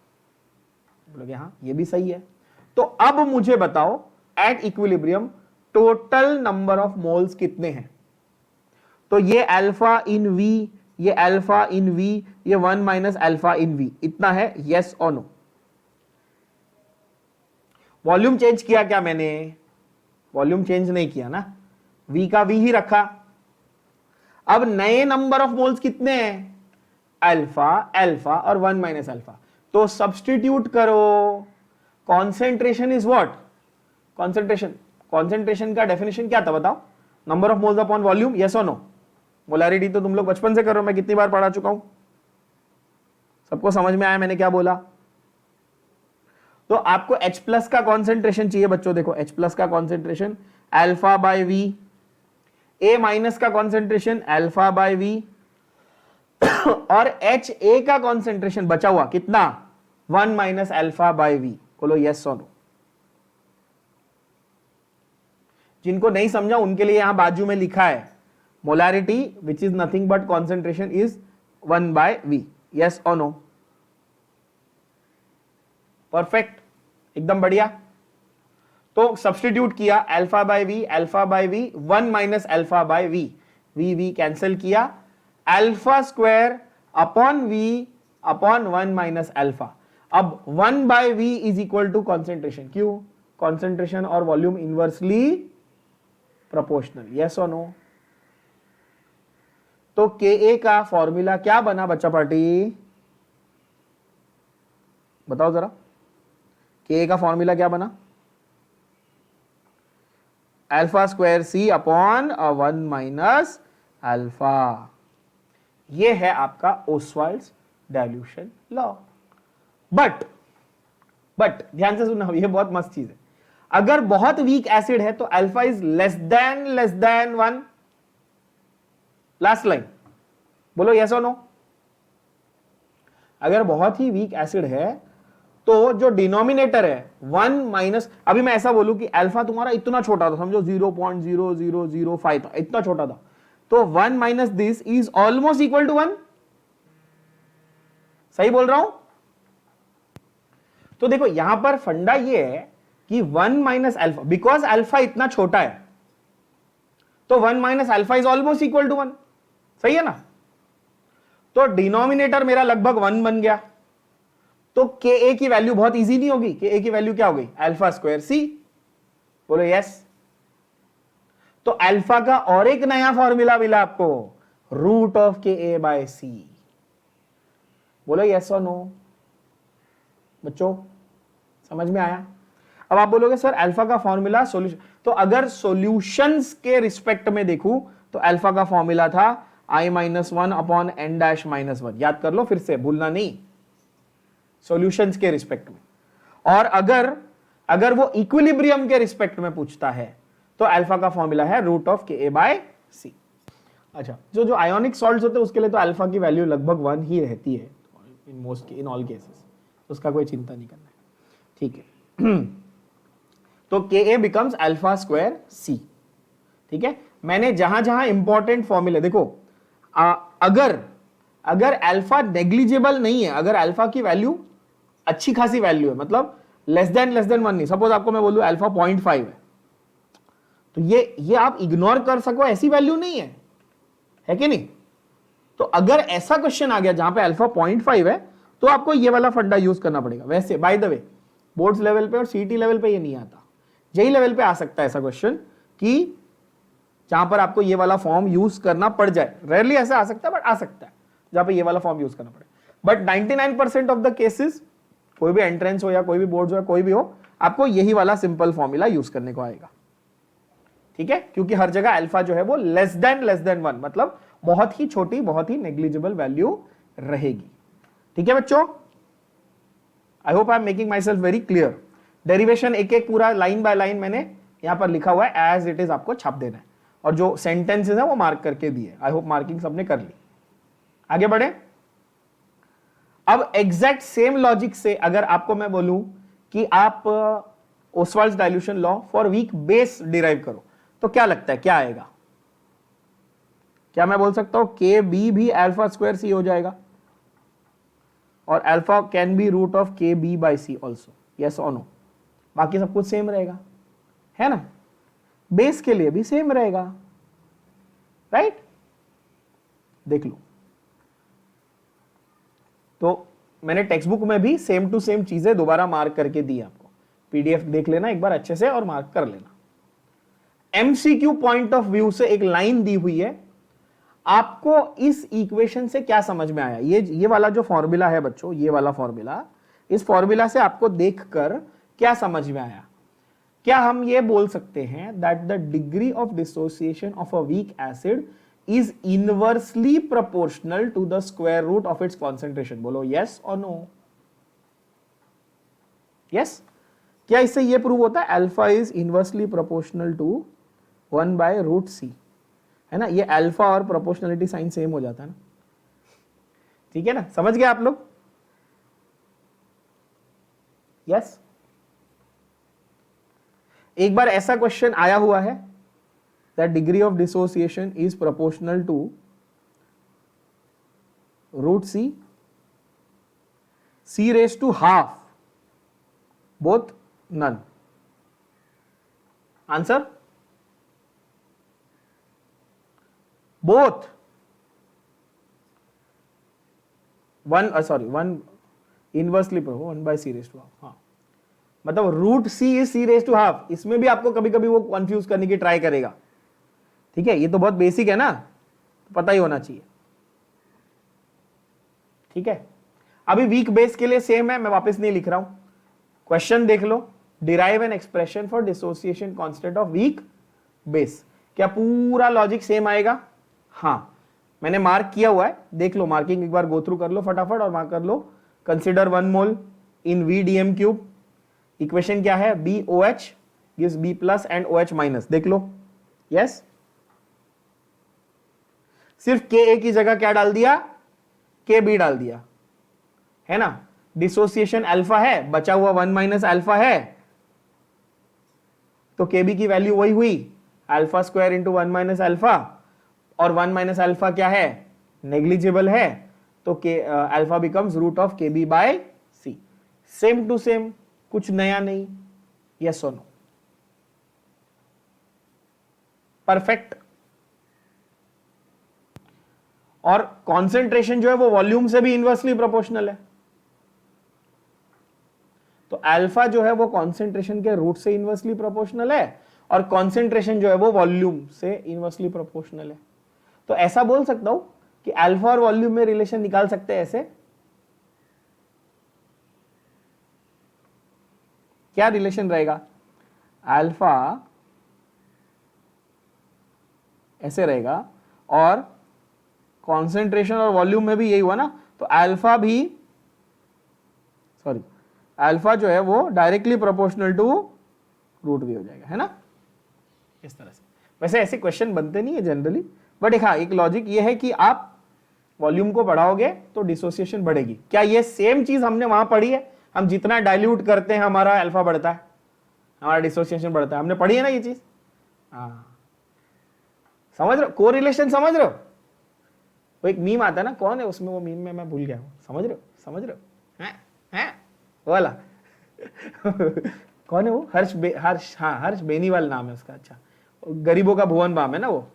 बोलोगे हाँ, ये भी सही है। तो अब मुझे बताओ at equilibrium total number of moles कितने हैं? तो ये अल्फा इन V, ये अल्फा इन V, ये 1 माइनस अल्फा इन V, इतना है, यस और नो। वॉल्यूम चेंज किया क्या मैंने? वॉल्यूम चेंज नहीं किया ना, V का V ही रखा। अब नए नंबर ऑफ मोल्स कितने हैं? अल्फा अल्फा और 1 माइनस अल्फा। तो सब्स्टिट्यूट करो। Concentration is what? Concentration concentration का डेफिनेशन क्या था बताओ? Number of moles upon volume, yes और नो? मोलैरिटी तो तुम लोग बचपन से कर रहे हो, मैं कितनी बार पढ़ा चुका हूं, सबको समझ में आया मैंने क्या बोला? तो आपको H प्लस का कॉन्सेंट्रेशन चाहिए बच्चों, देखो H प्लस का concentration alpha by V, A minus का कॉन्सेंट्रेशन अल्फा बाय वी, और HA का कॉन्सेंट्रेशन बचा हुआ कितना? 1 माइनस अल्फा बाय वी। बोलो यस और नो? जिनको नहीं समझा उनके लिए यहां बाजू में लिखा है molarity which is nothing but concentration is 1 by V. Yes और नो? परफेक्ट, एकदम बढ़िया। तो सब्स्टिट्यूट किया alpha by V, alpha by V, 1 minus alpha by V, V cancel किया, alpha square upon V upon 1 minus alpha. अब 1 by V is equal to concentration, क्यों? Concentration और volume inversely proportional. Yes और no? तो Ka का formula क्या बना बच्चा पार्टी? बताओ जरा, Ka का फॉर्मूला क्या बना? अल्फा स्क्वायर सी अपॉन 1 माइनस अल्फा। ये है आपका ओस्वाल्ड्स डाइल्यूशन लॉ। बट ध्यान से सुनना, ये बहुत मस्त चीज है। अगर बहुत वीक एसिड है तो alpha is less than 1। Last line बोलो यस और नो? अगर बहुत ही वीक एसिड है तो जो डिनोमिनेटर है 1 माइनस, अभी मैं ऐसा बोलूं कि अल्फा तुम्हारा इतना छोटा था, समझो 0.0005 था, इतना छोटा था, तो 1 minus this is almost equal to 1। सही बोल रहा हूं? तो देखो यहां पर फंडा ये है कि 1 माइनस अल्फा, बिकॉज अल्फा इतना छोटा है तो 1 minus alpha is almost equal to 1। सही है ना? तो डिनोमिनेटर मेरा लगभग 1 बन गया, तो Ka की वैल्यू बहुत इजी नहीं होगी? Ka की वैल्यू क्या हो गई? अल्फा स्क्वायर सी। बोलो यस? तो अल्फा का और एक नया फॉर्मूला मिला आपको, रूट ऑफ Ka बाय सी। बोलो यस और नो? बच्चों समझ में आया? अब आप बोलोगे सर अल्फा का फॉर्मूला सॉल्यूशन, तो अगर सॉल्यूशंस के रिस्पेक्ट में देखूं तो अल्फा का फॉर्मूला था i-1 अपॉन n-1। याद कर लो फिर से, भूलना नहीं, सॉल्यूशंस के रिस्पेक्ट में। और अगर वो इक्विलिब्रियम के रिस्पेक्ट में पूछता है तो अल्फा का फॉर्मूला है रूट ऑफ Ka बाय सी। अच्छा, जो आयोनिक सॉल्ट्स होते हैं उसके लिए तो अल्फा की वैल्यू लगभग 1 ही रहती है इन ऑल केसेस, उसका कोई चिंता नहीं करना है, ठीक है? तो Ka बिकम्स अल्फा स्क्वायर सी। ठीक है, मैंने जहां जहां इंपॉर्टेंट फॉर्मूले देखो, अगर अल्फा नेग्लिजिबल नहीं है, अगर अल्फा की वैल्यू अच्छी खासी वैल्यू है, मतलब लेस देन 1 नहीं, सपोज आपको मैं बोलूं अल्फा 0.5 है, तो ये आप इग्नोर कर सको ऐसी वैल्यू नहीं है कि नहीं? तो अगर ऐसा क्वेश्चन आ गया जहां पे अल्फा 0.5 है तो आपको ये वाला फंडा यूज करना पड़ेगा। वैसे by the way boards level पे और सीटी लेवल पे ये नहीं आता, जेई लेवल पे आ सकता है ऐसा क्वेश्चन कि जहां पर आपको ये वाला फॉर्म यूज करना पड़ जाए। रेयरली ऐसा आ सकता है बट आ सकता है जहां पे ये वाला फॉर्म यूज करना पड़े। बट 99% ऑफ द केसेस, कोई भी एंट्रेंस हो या कोई भी बोर्ड हो या कोई भी हो, आपको यही वाला सिंपल फॉर्मूला यूज करने को आएगा। ठीक है, क्योंकि हर जगह अल्फा जो है वो लेस देन 1, मतलब बहुत ही छोटी, बहुत ही नेग्लिजिबल वैल्यू रहेगी। ठीक है बच्चों, I hope I am making my self very clear. Derivation एक एक पूरा लाइन बाय लाइन मैंने यहां पर लिखा हुआ है, एज इट इज आपको छाप देना है, और जो सेंटेंसेस है वो मार्क करके दिए। आई होप मार्किंग सबने कर ली। आगे बढ़े। अब एग्जैक्ट सेम लॉजिक से अगर आपको मैं बोलूं कि आप Ostwald's dilution law for weak base derive करो, तो क्या लगता है क्या आएगा? क्या मैं बोल सकता हूं Kb भी अल्फा स्क्वायर सी हो जाएगा, और alpha can be root of Kb by C also? Yes और नो? बाकी सब कुछ सेम रहेगा, है ना? बेस के लिए भी सेम रहेगा, राइट? देख लो, तो मैंने टेक्स्ट बुक में भी सेम टू सेम चीजें दोबारा मार्क करके दी आपको, पीडीएफ देख लेना एक बार अच्छे से और मार्क कर लेना। एमसीक्यू पॉइंट ऑफ व्यू से एक लाइन दी हुई है, आपको इस इक्वेशन से क्या समझ में आया? ये वाला जो फॉर्मूला है बच्चों, ये वाला फॉर्मूला, इस फॉर्मूला से आपको देखकर क्या समझ में आया क्या हम ये बोल सकते हैं that the degree of dissociation of a weak acid is inversely proportional to the square root of its concentration? बोलो यस और नो। यस, क्या इससे ये प्रूव होता है alpha is inversely proportional to 1/√c? है ना, ये अल्फा और प्रोपोर्शनलिटी साइन सेम हो जाता है ना। ठीक है ना, समझ गए आप लोग? यस। एक बार ऐसा क्वेश्चन आया हुआ है that degree of dissociation is proportional to √c, c⁻², both none. Answer? Both. one inversely 1/c⁻²। हाँ, मतलब √c is c⁻²। इसमें भी आपको कभी कभी वो कंफ्यूज करने की ट्राई करेगा। ठीक है, ये तो बहुत बेसिक है ना, पता ही होना चाहिए। ठीक है, अभी वीक बेस के लिए सेम है, मैं वापस नहीं लिख रहा हूं, क्वेश्चन देख लो। Derive an expression for dissociation constant of weak base. क्या पूरा लॉजिक सेम आएगा? हाँ, मैंने मार्क किया हुआ है, देख लो, मार्किंग एक बार गो थ्रू कर लो फटाफट और मार्क कर लो। कंसिडर 1 मोल इन VDM³। इक्वेशन क्या है? BOH gives B+ and OH-। देख लो। यस, सिर्फ Ka की जगह क्या डाल दिया? Kb डाल दिया, है ना। डिसोसिएशन अल्फा है, बचा हुआ 1 - अल्फा है, तो Kb की वैल्यू वही हुई α² इंटू 1 - अल्फा, और 1 - अल्फा क्या है? नेग्लिजिबल है, तो alpha becomes √Kb/c। Same to same, कुछ नया नहीं। यस और नो? परफेक्ट। और कॉन्सेंट्रेशन जो है वो वॉल्यूम से भी इनवर्सली प्रोपोर्शनल है, तो अल्फा जो है वो कॉन्सेंट्रेशन के रूट से इनवर्सली प्रोपोर्शनल है, और कॉन्सेंट्रेशन जो है वो वॉल्यूम से इनवर्सली प्रोपोर्शनल है। तो ऐसा बोल सकता हूं कि अल्फा और वॉल्यूम में रिलेशन निकाल सकते हैं ऐसे। क्या रिलेशन रहेगा? अल्फा ऐसे रहेगा, और कॉन्सेंट्रेशन और वॉल्यूम में भी यही हुआ ना, तो अल्फा जो है वो डायरेक्टली प्रोपोर्शनल टू रूट भी हो जाएगा, है ना, इस तरह से। वैसे ऐसे क्वेश्चन बनते नहीं है जनरली, बट हाँ, एक लॉजिक ये है कि आप वॉल्यूम को बढ़ाओगे तो डिसोसिएशन बढ़ेगी। क्या ये सेम चीज हमने वहां पढ़ी है? हम जितना डाइल्यूट करते हैं हमारा अल्फा बढ़ता है, हमारा डिसोसिएशन बढ़ता है, हमने पढ़ी है ना ये चीज। हाँ, समझ रहे हो? कोरिलेशन समझ रहे हो? वो एक मीम आता है ना, कौन है उसमें, वो मीम में मैं भूल गया हूं, समझ रहे हो? हैं वाला कौन है वो? हर्ष बेनीवाल नाम है उसका। अच्छा, गरीबों का भुवन बाम है ना वो।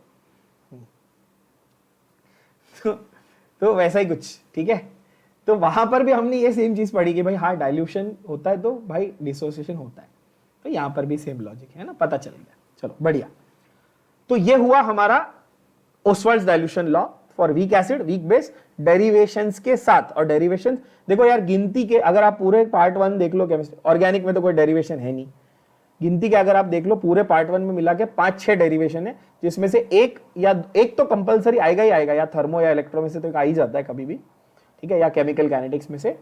तो वैसा ही कुछ। ठीक है, तो वहां पर भी हमने ये सेम चीज पढ़ी कि भाई हाँ, डाइल्यूशन होता है तो भाई डिसोसिएशन होता है, तो यहां पर भी सेम लॉजिक है ना, पता चल गया। चलो बढ़िया। तो ये हुआ हमारा Ostwald's dilution law for weak acid, weak base, derivations के साथ। और डेरिवेशन देखो यार, गिनती के अगर आप पूरे पार्ट 1 देख लो केमिस्ट्री, ऑर्गेनिक में तो कोई डेरिवेशन है नहीं। गिनती के अगर आप देख लो पूरे पार्ट 1 में मिला के 5-6 डेरिवेशन है, जिसमें से एक तो कंपलसरी आएगा ही आएगा, या थर्मो या इलेक्ट्रो में से तो आ ही जाता है कभी भी। ठीक है, या केमिकल काइनेटिक्स में से,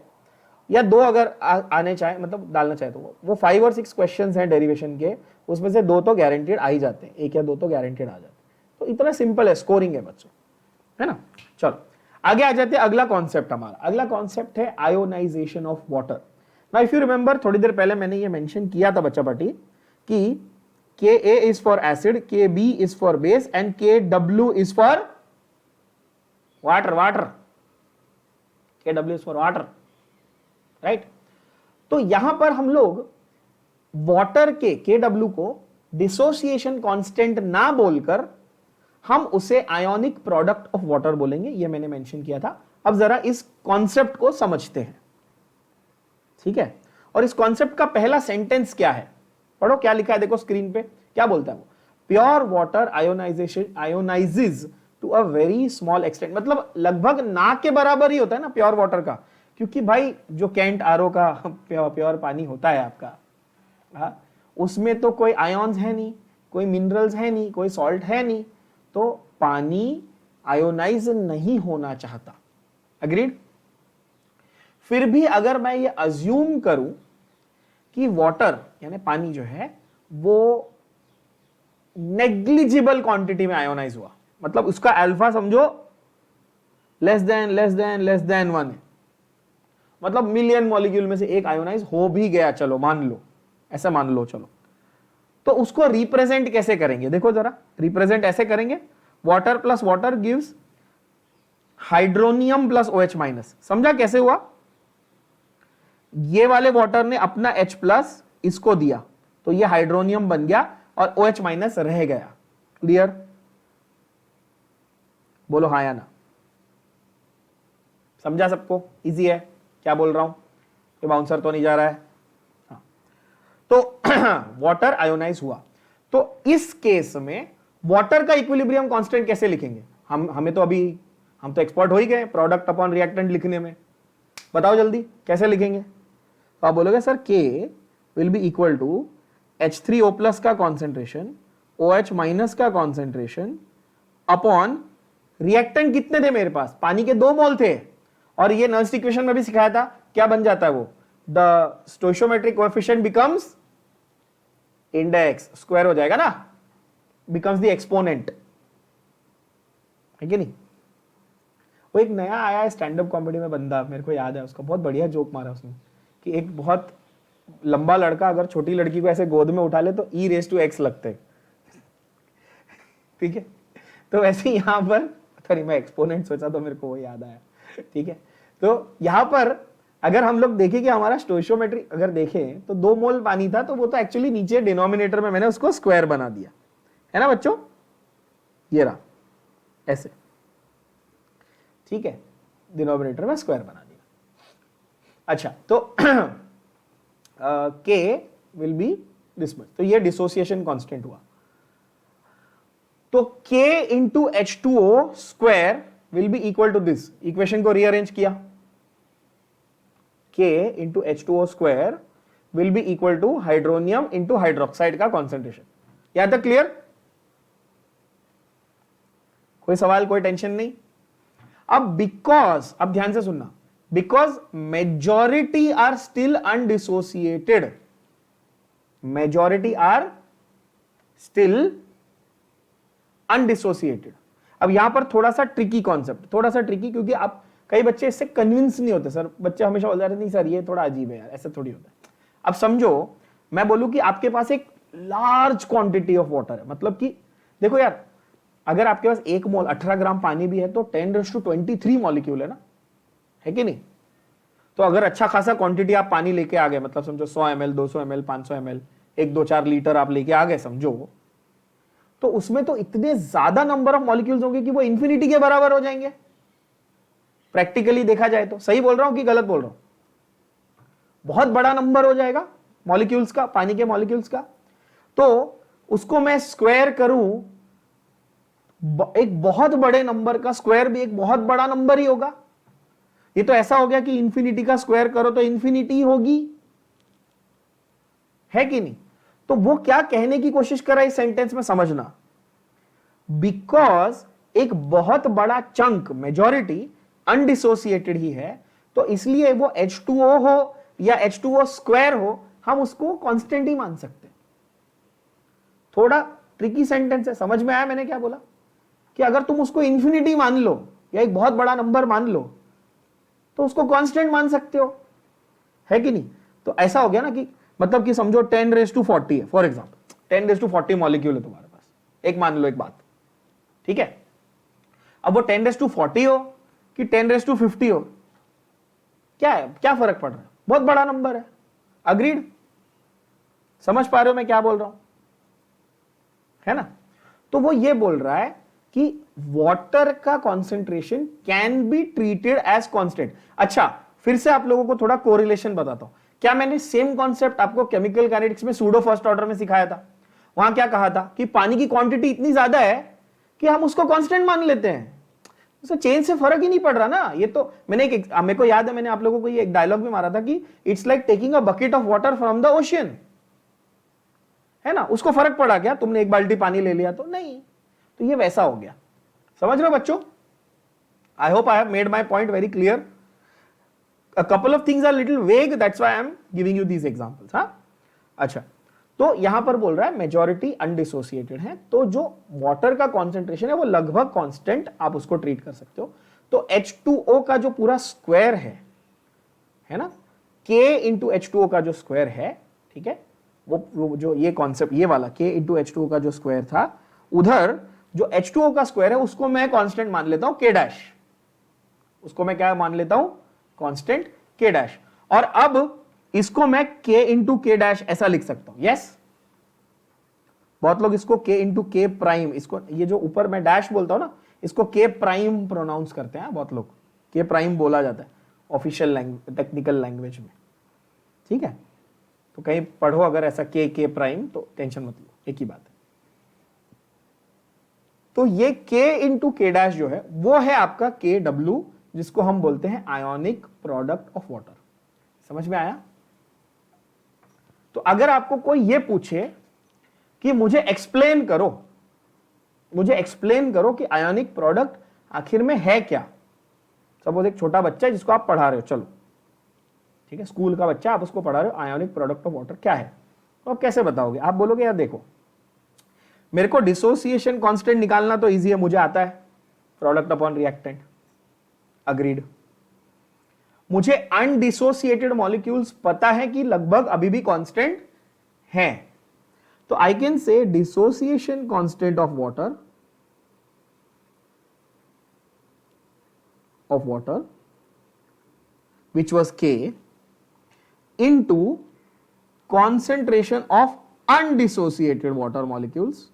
या 2 अगर आने चाहे, मतलब डालना चाहे तो वो 5 और 6 क्वेश्चंस हैं डेरिवेशन के, उसमें से 2 तो गारंटेड आ ही जाते हैं, 1 या 2 तो गारंटेड आ जाते हैं। तो इतना सिंपल है, स्कोरिंग है बच्चों, है ना। चलो आगे आ जाते हैं। अगला कॉन्सेप्ट अगला कॉन्सेप्ट है ionization of water. Now if you remember, थोड़ी देर पहले मैंने ये मेंशन किया था बच्चा पाटी कि Ka is for acid, Kb is for base, and Kw is for water. Kw is for water, right. तो यहां पर हम लोग वाटर के Kw को डिसोसिएशन कांस्टेंट ना बोलकर हम उसे आयोनिक प्रोडक्ट ऑफ वाटर बोलेंगे, ये मैंने मेंशन किया था। अब जरा इस कॉन्सेप्ट को समझते हैं, ठीक है। और इस कॉन्सेप्ट का पहला सेंटेंस क्या है, पढ़ो क्या लिखा है, देखो स्क्रीन पे क्या बोलता है वो। Pure water ionises to a very small extent, मतलब लगभग ना के बराबर ही होता है ना प्योर वाटर का, क्योंकि भाई जो कैंट आरओ का प्योर पानी होता है आपका, उसमें तो कोई आयोन्स है नहीं, कोई मिनरल्स है नहीं, कोई सॉल्ट है नहीं, तो पानी आयोनाइज नहीं होना चाहता। अग्रीड? फिर भी अगर मैं ये अज्यूम करूं कि वाटर यानी पानी जो है वो नेग्लिजिबल क्वांटिटी में आयोनाइज हुआ, मतलब उसका अल्फा समझो लेस देन 1 है, मतलब मिलियन मॉलिक्यूल में से एक आयोनाइज हो भी गया, चलो मान लो, ऐसा मान लो चलो, तो उसको रिप्रेजेंट कैसे करेंगे? देखो जरा, रिप्रेजेंट ऐसे करेंगे, water plus water gives hydronium plus OH minus. समझा कैसे हुआ? ये वाले वाटर ने अपना H प्लस इसको दिया तो ये हाइड्रोनियम बन गया और OH माइनस रह गया। क्लियर? बोलो हाँ या ना। समझा सबको? इजी है क्या बोल रहा हूं? ये बाउंसर तो नहीं जा रहा है? हाँ। तो वाटर आयोनाइज हुआ, तो इस केस में वाटर का इक्विलिब्रियम कांस्टेंट कैसे लिखेंगे? हम तो एक्सपर्ट हो ही गए प्रोडक्ट अपॉन रिएक्टेंट लिखने में। बताओ जल्दी कैसे लिखेंगे? तो आप बोलोगे sir K will be equal to H3O plus का कॉन्सेंट्रेशन OH माइनस का कॉन्सेंट्रेशन अपॉन रिएक्टेंट कितने थे मेरे पास? पानी के 2 मोल थे, और ये नल्स इक्वेशन में भी सिखाया था, क्या बन जाता है वो? The स्टोइशियोमेट्रिक coefficient becomes index, square हो जाएगा ना, बिकम्स द एक्सपोनेंट, है कि नहीं? वो एक नया आया है स्टैंड अप कॉमेडी में बंदा, मेरे को याद है उसका, बहुत बढ़िया जोक मारा उसने कि एक बहुत लंबा लड़का अगर छोटी लड़की को ऐसे गोद में उठा ले तो e⁻x लगते, ठीक है? तो वैसे यहां पर सॉरी मैं एक्सपोनेंट सोचा तो मेरे को वो याद आया, ठीक है? तो यहां पर अगर हम लोग देखें कि हमारा स्टोइशियोमेट्री अगर देखें तो 2 मोल पानी था, तो वो तो एक्चुअली नीचे डिनोमिनेटर में मैंने उसको स्क्वायर बना दिया, है ना बच्चों? ये रहा ऐसे, ठीक है, डिनोमिनेटर में स्क्वायर बना दिया। अच्छा, तो K will be this much, तो ये डिसोसिएशन कांस्टेंट हुआ। तो K into H2O square will be equal to this, equation को रीअरेंज किया, K into H2O square will be equal to hydronium into hydroxide का कॉन्सेंट्रेशन। यहां तक क्लियर? कोई सवाल, कोई टेंशन नहीं? अब अब ध्यान से सुनना, because majority are still undissociated, majority are still undissociated. अब यहां पर थोड़ा सा ट्रिकी कॉन्सेप्ट, थोड़ा सा ट्रिकी, क्योंकि आप कई बच्चे इससे कन्विंस नहीं होते। सर बच्चे हमेशा बोलते हैं नहीं सर ये थोड़ा अजीब है यार, ऐसा थोड़ी होता है। अब समझो मैं बोलूं कि आपके पास एक लार्ज क्वांटिटी ऑफ वाटर है, मतलब कि देखो यार, अगर आपके पास 1 मोल 18 ग्राम पानी भी है तो 10⁻23 मॉलिक्यूल है ना, है कि नहीं? तो अगर अच्छा खासा क्वांटिटी आप पानी लेके आ गए, मतलब समझो 100 ml 200 ml 500 ml 1 2 4 लीटर आप लेके आ गए समझो, तो उसमें तो इतने ज्यादा नंबर ऑफ मॉलिक्यूल्स होंगे कि वो इंफिनिटी के बराबर हो जाएंगे। प्रैक्टिकली देखा जाए तो सही बोल रहा हूं कि गलत बोल रहा हूं? बहुत बड़ा नंबर हो जाएगा मॉलिक्यूल्स का, पानी के मॉलिक्यूल्स का। तो उसको मैं स्क्वायर करूं, एक बहुत बड़े नंबर का स्क्वायर भी एक बहुत बड़ा नंबर ही होगा। ये तो ऐसा हो गया कि इंफिनिटी का स्क्वायर करो तो इंफिनिटी होगी, है कि नहीं? तो वो क्या कहने की कोशिश कर रहा है इस सेंटेंस में, समझना। बिकॉज एक बहुत बड़ा चंक, मेजॉरिटी अनडिसोसिएटेड ही है, तो इसलिए वो H2O हो या H2O स्क्वायर हो, हम उसको कांस्टेंट ही मान सकते हैं। थोड़ा ट्रिकी सेंटेंस है, समझ में आया मैंने क्या बोला? कि अगर तुम उसको इंफिनिटी मान लो या एक बहुत बड़ा नंबर मान लो तो उसको कांस्टेंट मान सकते हो, है कि नहीं? तो ऐसा हो गया ना कि मतलब कि समझो 10⁻40 है फॉर एग्जांपल, 10⁻40 मॉलिक्यूल है तुम्हारे पास, एक मान लो एक बात, ठीक है? अब वो 10⁻40 हो कि 10⁻50 हो, क्या है, क्या फर्क पड़ रहा है? बहुत बड़ा नंबर है। अग्रीड? समझ पा रहे हो मैं क्या बोल रहा हूं, है ना? तो वो ये बोल रहा है कि वाटर का concentration can be treated as constant. अच्छा, फिर से आप लोगों को थोड़ा कोरिलेशन बताता हूं। क्या मैंने सेम कॉन्सेप्ट आपको केमिकल काइनेटिक्स में सूडो फर्स्ट ऑर्डर में सिखाया था? वहां क्या कहा था कि पानी की क्वांटिटी इतनी ज्यादा है कि हम उसको कांस्टेंट मान लेते हैं, उससे चेंज से फर्क ही नहीं पड़ रहा ना। ये तो मेरे को याद है, मैंने आप लोगों को ये एक डायलॉग भी मारा था कि it's like taking a bucket of water from the ocean. है ना, उसको फर्क पड़ा क्या, तुमने एक बाल्टी पानी ले लिया तो नहीं। तो ये वैसा हो गया, समझ रहे हो बच्चों? I hope I have made my point very clear. A couple of things are little vague, that's why I am giving you these examples। हाँ, अच्छा, तो यहां पर बोल रहा है मेजॉरिटी अनडिसोसिएटेड है, तो जो वाटर का कॉन्सेंट्रेशन है वो लगभग कांस्टेंट आप उसको ट्रीट कर सकते हो। तो H2O का जो पूरा स्क्वायर है ना, K इंटू H2O का जो स्क्वायर है, ठीक है, वो जो ये कॉन्सेप्ट ये वाला K इंटू H2O का जो स्क्वायर था, उधर जो H2O का स्क्वायर है उसको मैं कांस्टेंट मान लेता हूं K डैश, उसको मैं क्या मान लेता हूं, कांस्टेंट K डैश। और अब इसको मैं K इंटू K डैश ऐसा लिख सकता हूं। यस, बहुत लोग इसको K इंटू K प्राइम, इसको ये जो ऊपर मैं डैश बोलता हूं ना, इसको K प्राइम प्रोनाउंस करते हैं बहुत लोग, K प्राइम बोला जाता है ऑफिशियल लैंग्वेज, टेक्निकल लैंग्वेज में, ठीक है। तो कहीं पढ़ो अगर ऐसा K प्राइम तो टेंशन मत लो, एक ही बात है। तो ये K इंटू K डैश जो है वो है आपका KW, जिसको हम बोलते हैं आयोनिक प्रोडक्ट ऑफ वाटर। समझ में आया? तो अगर आपको कोई ये पूछे कि मुझे एक्सप्लेन करो कि आयोनिक प्रोडक्ट आखिर में है क्या, सपोज एक छोटा बच्चा है जिसको आप पढ़ा रहे हो, चलो ठीक है, स्कूल का बच्चा, आप उसको पढ़ा रहे हो आयोनिक प्रोडक्ट ऑफ वाटर क्या है, तो आप कैसे बताओगे? आप बोलोगे यार देखो, मेरे को डिसोसिएशन कांस्टेंट निकालना तो इजी है, मुझे आता है, प्रोडक्ट अपॉन रिएक्टेंट, अग्रीड। मुझे अनडिसोसिएटेड मॉलिक्यूल्स पता है कि लगभग अभी भी कांस्टेंट हैं, तो I can say dissociation constant of water which was K into concentration of undissociated water molecules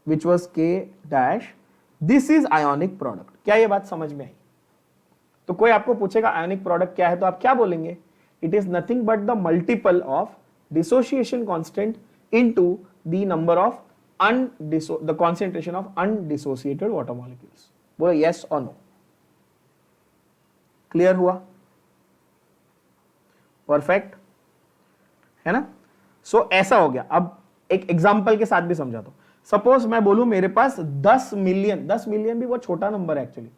which was K dash, this is ionic product। क्या ये बात समझ में आई? तो कोई आपको पूछेगा आयोनिक प्रोडक्ट क्या है, तो आप क्या बोलेंगे? It is nothing but the multiple of dissociation constant into the number of the concentration of undissociated water molecules. बोलो यस और नो। क्लियर हुआ? परफेक्ट है ना? सो ऐसा हो गया। अब एक एग्जांपल के साथ भी समझाता हूं। सपोज मैं बोलूं मेरे पास 10 मिलियन भी बहुत छोटा नंबर है एक्चुअली,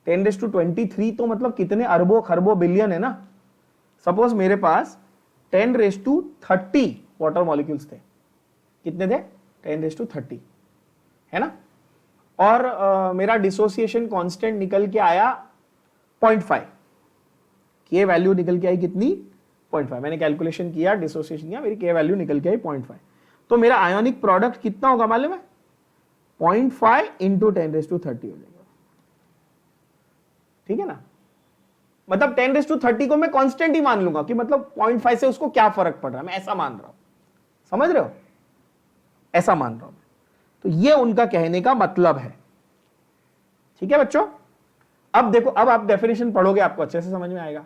10⁻23 तो मतलब कितने अरबों खरबों बिलियन है ना। सपोज मेरे पास 10⁻30 वाटर मॉलिक्यूल्स थे, कितने थे? 10⁻30 है ना। और मेरा डिसोसिएशन कांस्टेंट निकल के आया 0.5, के वैल्यू निकल के आई कितनी? 0.5। मैंने कैलकुलेशन किया, डिसोसिएशन किया, मेरी के वैल्यू निकल के आई 0.5। तो मेरा आयोनिक प्रोडक्ट कितना होगा मालूम है? 0.5 इंटू 10⁻30 हो जाएगा, ठीक है ना। मतलब 10⁻30 को मैं कांस्टेंट ही मान लूंगा कि मतलब 0.5 से उसको क्या फर्क पड़ रहा है, मैं ऐसा मान रहा हूं। समझ रहे हो? ऐसा मान रहा हूं। तो ये उनका कहने का मतलब है, ठीक है बच्चों। अब देखो, अब आप डेफिनेशन पढ़ोगे आपको अच्छे से समझ में आएगा।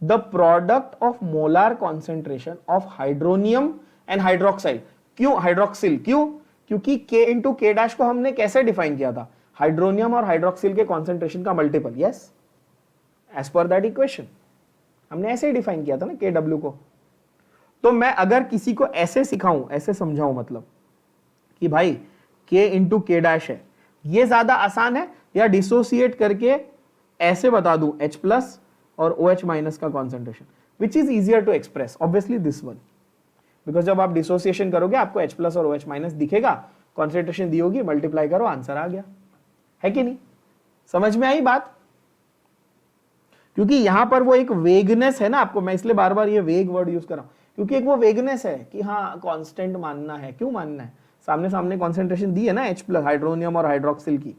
The product of molar concentration of hydronium and hydroxyl. क्यों हाइड्रोक्सिल? क्यों? क्योंकि K इंटू K डैश को हमने कैसे डिफाइन किया था? हाइड्रोनियम और हाइड्रोक्सिल के कॉन्सेंट्रेशन का multiple. Yes, as per that equation हमने ऐसे ही डिफाइन किया था ना KW को। तो मैं अगर किसी को ऐसे सिखाऊं, ऐसे समझाऊं, मतलब कि भाई K इंटू K डैश है, ये ज्यादा आसान है या डिसोसिएट करके ऐसे बता दूं H प्लस और OH माइनस का concentration, which is easier to express? Obviously this one, because जब आप डिसोसिएशन करोगे आपको H प्लस और OH माइनस दिखेगा, कॉन्सेंट्रेशन दी होगी, मल्टीप्लाई करो, आंसर आ गया। है कि नहीं? समझ में आई बात? क्योंकि यहां पर वो एक वेगनेस है ना, आपको मैं इसलिए बार बार ये वेग वर्ड यूज कर रहा हूं, क्योंकि एक वो वेगनेस है कि हाँ कांस्टेंट मानना है। क्यों मानना है? सामने सामने कॉन्सेंट्रेशन दी है ना H प्लस हाइड्रोनियम और हाइड्रोक्सिल की,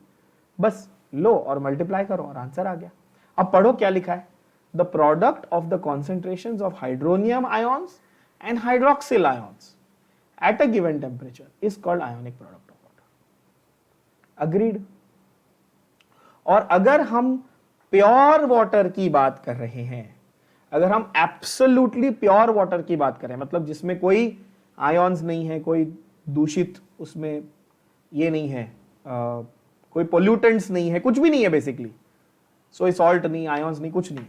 बस लो और मल्टीप्लाई करो और आंसर आ गया। अब पढ़ो क्या लिखा है। The product of the concentrations of hydronium ions and hydroxyl ions at a given temperature is called ionic product of water. Agreed? और अगर हम प्योर वाटर की बात कर रहे हैं, अगर हम एब्सोल्युटली प्योर वाटर की बात करें, मतलब जिसमें कोई आयॉन्स नहीं है, कोई दूषित उसमें ये नहीं है, कोई पोल्यूटेंट्स नहीं है, कुछ भी नहीं है बेसिकली, सोई सॉल्ट नहीं, आयॉन्स नहीं, कुछ नहीं,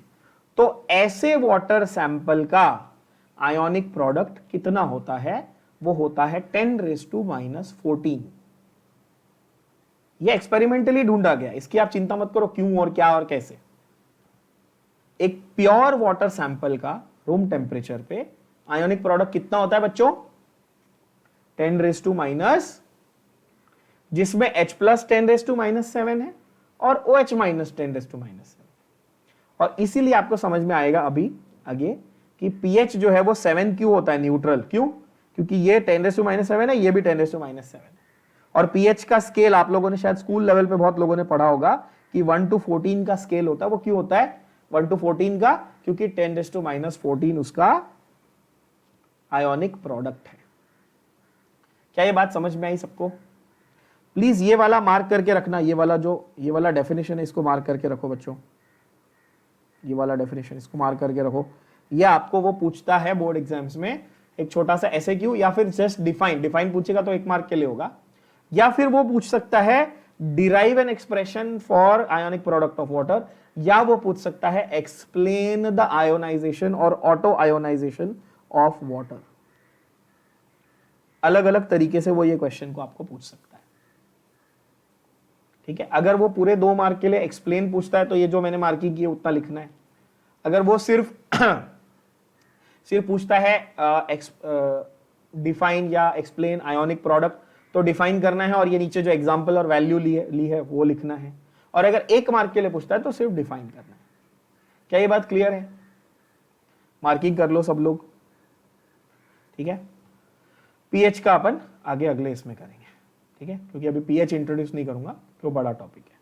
तो ऐसे वाटर सैंपल का आयोनिक प्रोडक्ट कितना होता है वो होता है 10⁻⁻14। ये एक्सपेरिमेंटली ढूंढा गया, इसकी आप चिंता मत करो क्यों और क्या और कैसे। एक प्योर वाटर सैंपल का रूम टेम्परेचर पे आयोनिक प्रोडक्ट कितना होता है बच्चों? 10⁻⁻, जिसमें H प्लस 10⁻⁻7 है और OH माइनस 10⁻⁻7। और इसीलिए आपको समझ में आएगा अभी आगे कि pH जो है वो 7 क्यों होता है, न्यूट्रल क्यों? क्योंकि ये 10⁻⁻7 है, ये भी 10⁻⁻7 है। और pH का स्केल आप लोगों ने शायद स्कूल लेवल पे बहुत लोगों ने पढ़ा होगा कि 1 to 14 का स्केल होता है। वो क्यों होता है 1 to 14 का? क्योंकि 10⁻⁻14 उसका आयोनिक प्रोडक्ट है। क्या ये बात समझ में आई सबको? प्लीज ये वाला मार्क करके रखना, ये वाला डेफिनेशन है इसको मार्क करके रखो बच्चों, ये वाला डेफिनेशन इसको मार्क करके रखो। ये आपको वो पूछता है बोर्ड एग्जाम्स में एक छोटा सा ऐसे क्यों, या फिर जस्ट डिफाइन पूछेगा तो 1 मार्क के लिए होगा, या फिर वो पूछ सकता है derive an expression for ionic product of water, या वो पूछ सकता है एक्सप्लेन द आयोनाइजेशन और ऑटो आयोनाइजेशन ऑफ वाटर। अलग अलग तरीके से वो ये क्वेश्चन को आपको पूछ सकता है। ठीक है, अगर वो पूरे 2 मार्क के लिए एक्सप्लेन पूछता है तो ये जो मैंने मार्किंग की है उतना लिखना है। अगर वो सिर्फ पूछता है डिफाइन या एक्सप्लेन आयोनिक प्रोडक्ट तो डिफाइन करना है और ये नीचे जो एग्जांपल और वैल्यू ली है वो लिखना है। और अगर 1 मार्क के लिए पूछता है तो सिर्फ डिफाइन करना है। क्या ये बात क्लियर है? मार्किंग कर लो सब लोग। ठीक है, पीएच का अपन आगे अगले इसमें करेंगे। ठीक है, क्योंकि अभी पीएच इंट्रोड्यूस नहीं करूंगा, तो बड़ा टॉपिक है।